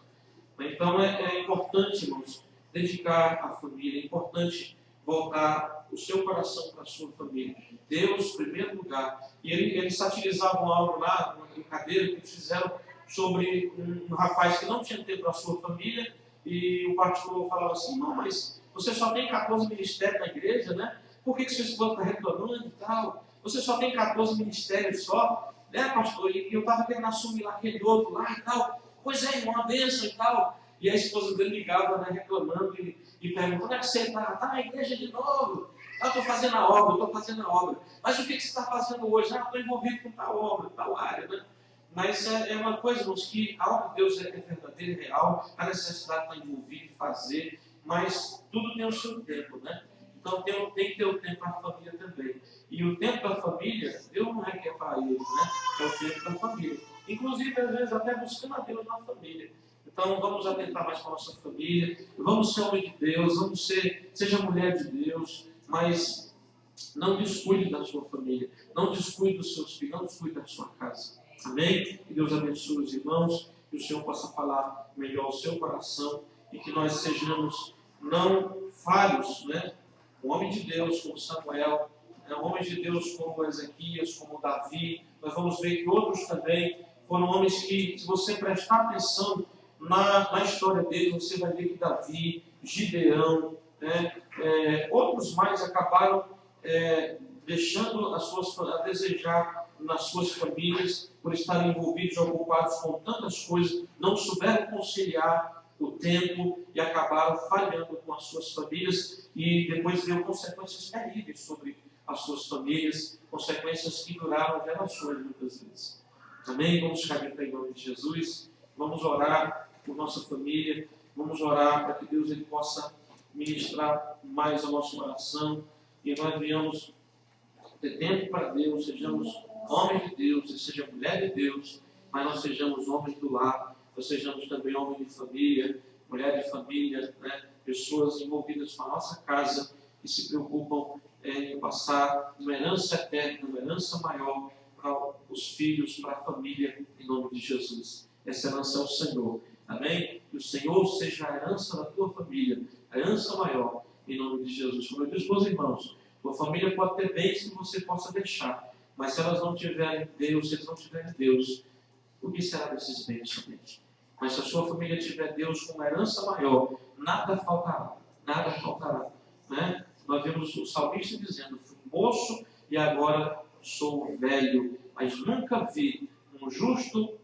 Então é importante, irmãos, dedicar à família, é importante voltar o seu coração para a sua família. Deus, em primeiro lugar. E eles satirizavam algo lá, uma brincadeira que eles fizeram sobre um rapaz que não tinha tempo para a sua família, e o pastor falava assim: não, mas você só tem 14 ministérios na igreja, né? Por que sua esposa está reclamando e tal? Você só tem 14 ministérios só, né, pastor? E eu estava querendo assumir lá aquele outro lá e tal. Pois é, irmão, uma bênção e tal. E a esposa dele ligava, né, reclamando e perguntando: onde é que você está? Está na igreja de novo? Ah, estou fazendo a obra. Mas o que você está fazendo hoje? Ah, estou envolvido com tal obra, tal área, né? Mas é uma coisa, irmãos, que algo de Deus é verdadeiro e real, a necessidade de estar envolvido e fazer, mas tudo tem o seu tempo, né? Então tem que ter o tempo para a família também. E o tempo da família, Deus não requer para eles, né? É o tempo da família. Inclusive, às vezes, até buscando a Deus na família. Então vamos atentar mais para a nossa família, vamos ser homem de Deus, seja mulher de Deus, mas não descuide da sua família, não descuide dos seus filhos, não descuide da sua casa. Amém? Que Deus abençoe os irmãos, que o Senhor possa falar melhor ao seu coração e que nós sejamos não falhos, né? Um homem de Deus como Samuel, homens de Deus como Ezequias, como Davi. Nós vamos ver que outros também foram homens que, se você prestar atenção na história deles, você vai ver que Davi, Gideão, né, outros mais acabaram deixando a desejar nas suas famílias, por estarem envolvidos, ocupados com tantas coisas, não souberam conciliar o tempo e acabaram falhando com as suas famílias e depois veio consequências terríveis sobre as suas famílias, consequências que duraram gerações muitas vezes. Amém? Vamos ficar em nome de Jesus, vamos orar por nossa família, vamos orar para que Deus ele possa ministrar mais ao nosso coração e nós venhamos ter tempo para Deus, sejamos homens de Deus, e seja mulher de Deus, mas nós sejamos homens do lar, nós sejamos também homens de família, mulher de família, né? Pessoas envolvidas com a nossa casa, que se preocupam em passar uma herança eterna, uma herança maior para os filhos, para a família, em nome de Jesus. Essa herança é o Senhor. Amém? Que o Senhor seja a herança da tua família, a herança maior, em nome de Jesus. Como eu disse, meus irmãos, tua família pode ter bens que você possa deixar, mas se elas não tiverem Deus, se eles não tiverem Deus, o que será desses bens somente? Mas se a sua família tiver Deus com uma herança maior, nada faltará, nada faltará. Né? Nós vemos o salmista dizendo: fui moço e agora sou velho, mas nunca vi um justo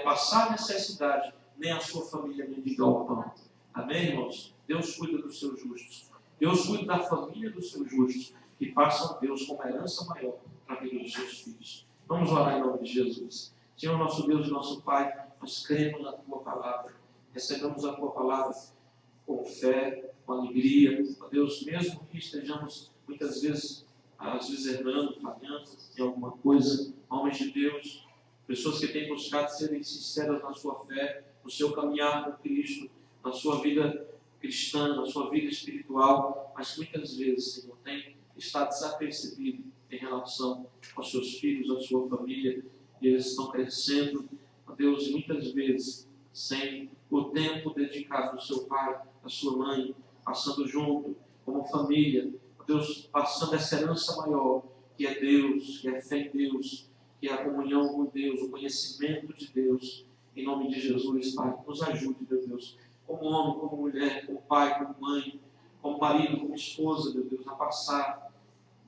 passar necessidade, nem a sua família mendigar o pão. Amém, irmãos? Deus cuida dos seus justos. Deus cuida da família dos seus justos, que passam Deus com uma herança maior para a vida dos seus filhos. Vamos orar em nome de Jesus. Senhor, nosso Deus e nosso Pai, nós cremos na Tua Palavra. Recebemos a Tua Palavra com fé, com com alegria. Ó Deus, mesmo que estejamos muitas vezes, às vezes errando, falhando em alguma coisa, homens de Deus, pessoas que têm buscado serem sinceras na sua fé, no seu caminhar com Cristo, na sua vida cristã, na sua vida espiritual, mas muitas vezes, Senhor, tem estado desapercebido em relação aos seus filhos, à sua família, e eles estão crescendo, ó Deus, muitas vezes sem o tempo dedicado ao seu pai, à sua mãe, passando junto, como família, ó Deus, passando essa herança maior, que é Deus, que é fé em Deus, que é a comunhão com Deus, o conhecimento de Deus, em nome de Jesus, Pai, nos ajude, meu Deus, como homem, como mulher, como pai, como mãe, como marido, como esposa, meu Deus, a passar,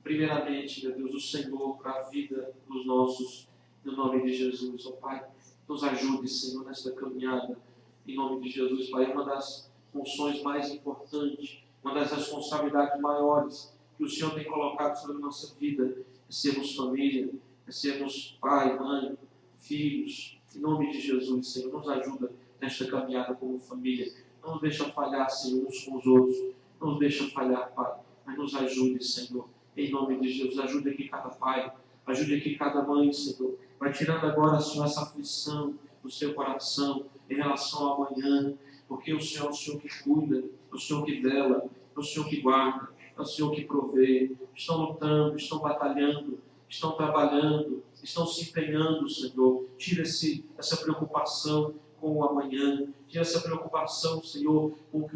primeiramente, meu Deus, o Senhor para a vida dos nossos, no nome de Jesus, ó Pai, nos ajude, Senhor, nesta caminhada, em nome de Jesus, Pai, uma das funções mais importantes, uma das responsabilidades maiores que o Senhor tem colocado sobre a nossa vida, é sermos família, é sermos pai, mãe, filhos, em nome de Jesus, Senhor, nos ajuda nesta caminhada como família, não nos deixa falhar, Senhor, uns com os outros, não nos deixa falhar, Pai, mas nos ajude, Senhor, em nome de Jesus, ajude aqui cada pai, ajude aqui cada mãe, Senhor, vai tirando agora, Senhor, essa aflição do seu coração em relação ao amanhã, porque o Senhor é o Senhor que cuida, é o Senhor que vela, é o Senhor que guarda, é o Senhor que provê, estão lutando, estão batalhando, estão trabalhando, estão se empenhando, Senhor. Tira essa preocupação com o amanhã, tira essa preocupação, Senhor, com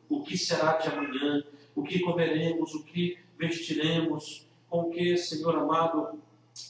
o que será de amanhã, o que comeremos, o que vestiremos, com o que, Senhor amado,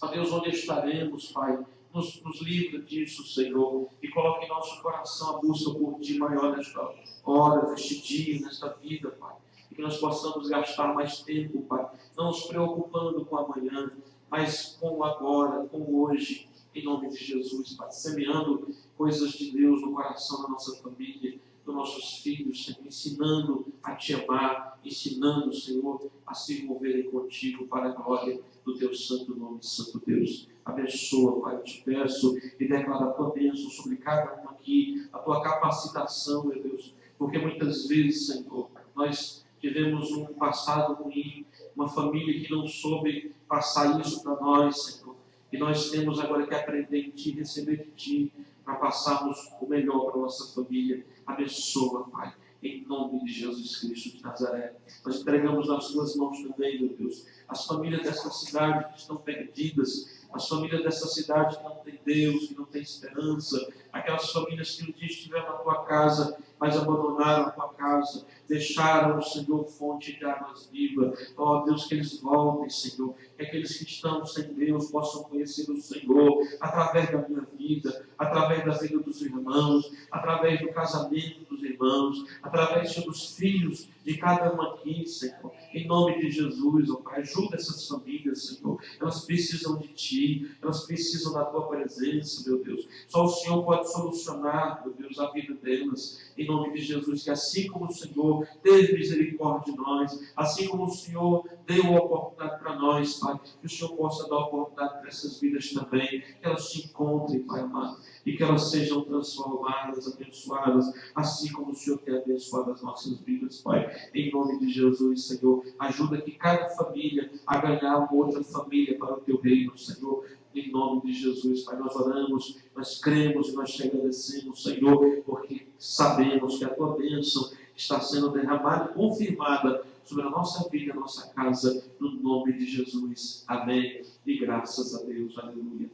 ó Deus, onde estaremos, Pai. Nos livra disso, Senhor, e coloque em nosso coração a busca por Ti maior nesta hora, neste dia, nesta vida, Pai. E que nós possamos gastar mais tempo, Pai, não nos preocupando com amanhã, mas com o agora, com o hoje, em nome de Jesus, Pai, semeando coisas de Deus no coração da nossa família, dos nossos filhos, Senhor, ensinando a Te amar, ensinando, Senhor, a se envolverem contigo para a glória do Teu santo nome, Santo Deus. Abençoa, Pai, eu te peço, e declara a Tua bênção sobre cada um aqui, a Tua capacitação, meu Deus, porque muitas vezes, Senhor, nós tivemos um passado ruim, uma família que não soube passar isso para nós, Senhor, e nós temos agora que aprender em Ti, receber de Ti, para passarmos o melhor para a nossa família. Abençoa, Pai, em nome de Jesus Cristo de Nazaré. Nós entregamos nas Tuas mãos também, meu Deus, as famílias dessa cidade que estão perdidas, as famílias dessa cidade que não tem Deus, que não tem esperança, aquelas famílias que um dia estiveram na Tua casa, mas abandonaram a Tua casa, deixaram o Senhor fonte de águas vivas. Ó Deus, que eles voltem, Senhor, que aqueles que estão sem Deus possam conhecer o Senhor através da minha vida, através da vida dos irmãos, através do casamento dos irmãos, através, Senhor, dos filhos de cada um aqui, Senhor, em nome de Jesus, ó Pai, ajuda essas famílias, Senhor, elas precisam de Ti, elas precisam da Tua presença, meu Deus, só o Senhor pode solucionar, meu Deus, a vida delas, em nome de Jesus, que assim como o Senhor teve misericórdia de nós, assim como o Senhor deu a oportunidade para nós, Pai, que o Senhor possa dar a oportunidade para essas vidas também, que elas se encontrem, Pai amado, e que elas sejam transformadas, abençoadas, assim como o Senhor tem abençoado as nossas vidas, Pai, em nome de Jesus, Senhor, ajuda que cada família a ganhar uma outra família para o Teu reino, Senhor, em nome de Jesus, Pai, nós oramos, nós cremos e nós te agradecemos, Senhor, porque sabemos que a Tua bênção está sendo derramada e confirmada sobre a nossa vida, a nossa casa, no nome de Jesus. Amém. E graças a Deus. Aleluia.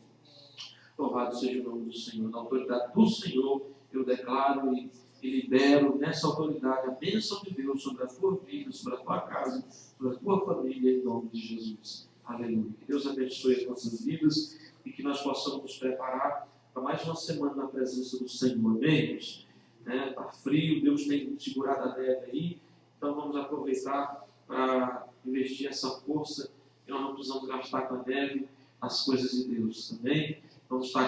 Louvado seja o nome do Senhor. Na autoridade do Senhor, eu declaro e libero nessa autoridade a bênção de Deus sobre a tua vida, sobre a tua casa, sobre a tua família, em nome de Jesus. Aleluia. Que Deus abençoe as nossas vidas e que nós possamos nos preparar para mais uma semana na presença do Senhor. Amém? Está frio, Deus tem segurado a neve aí, então vamos aproveitar para investir essa força que nós não precisamos gastar com a neve, as coisas de Deus também. Vamos estar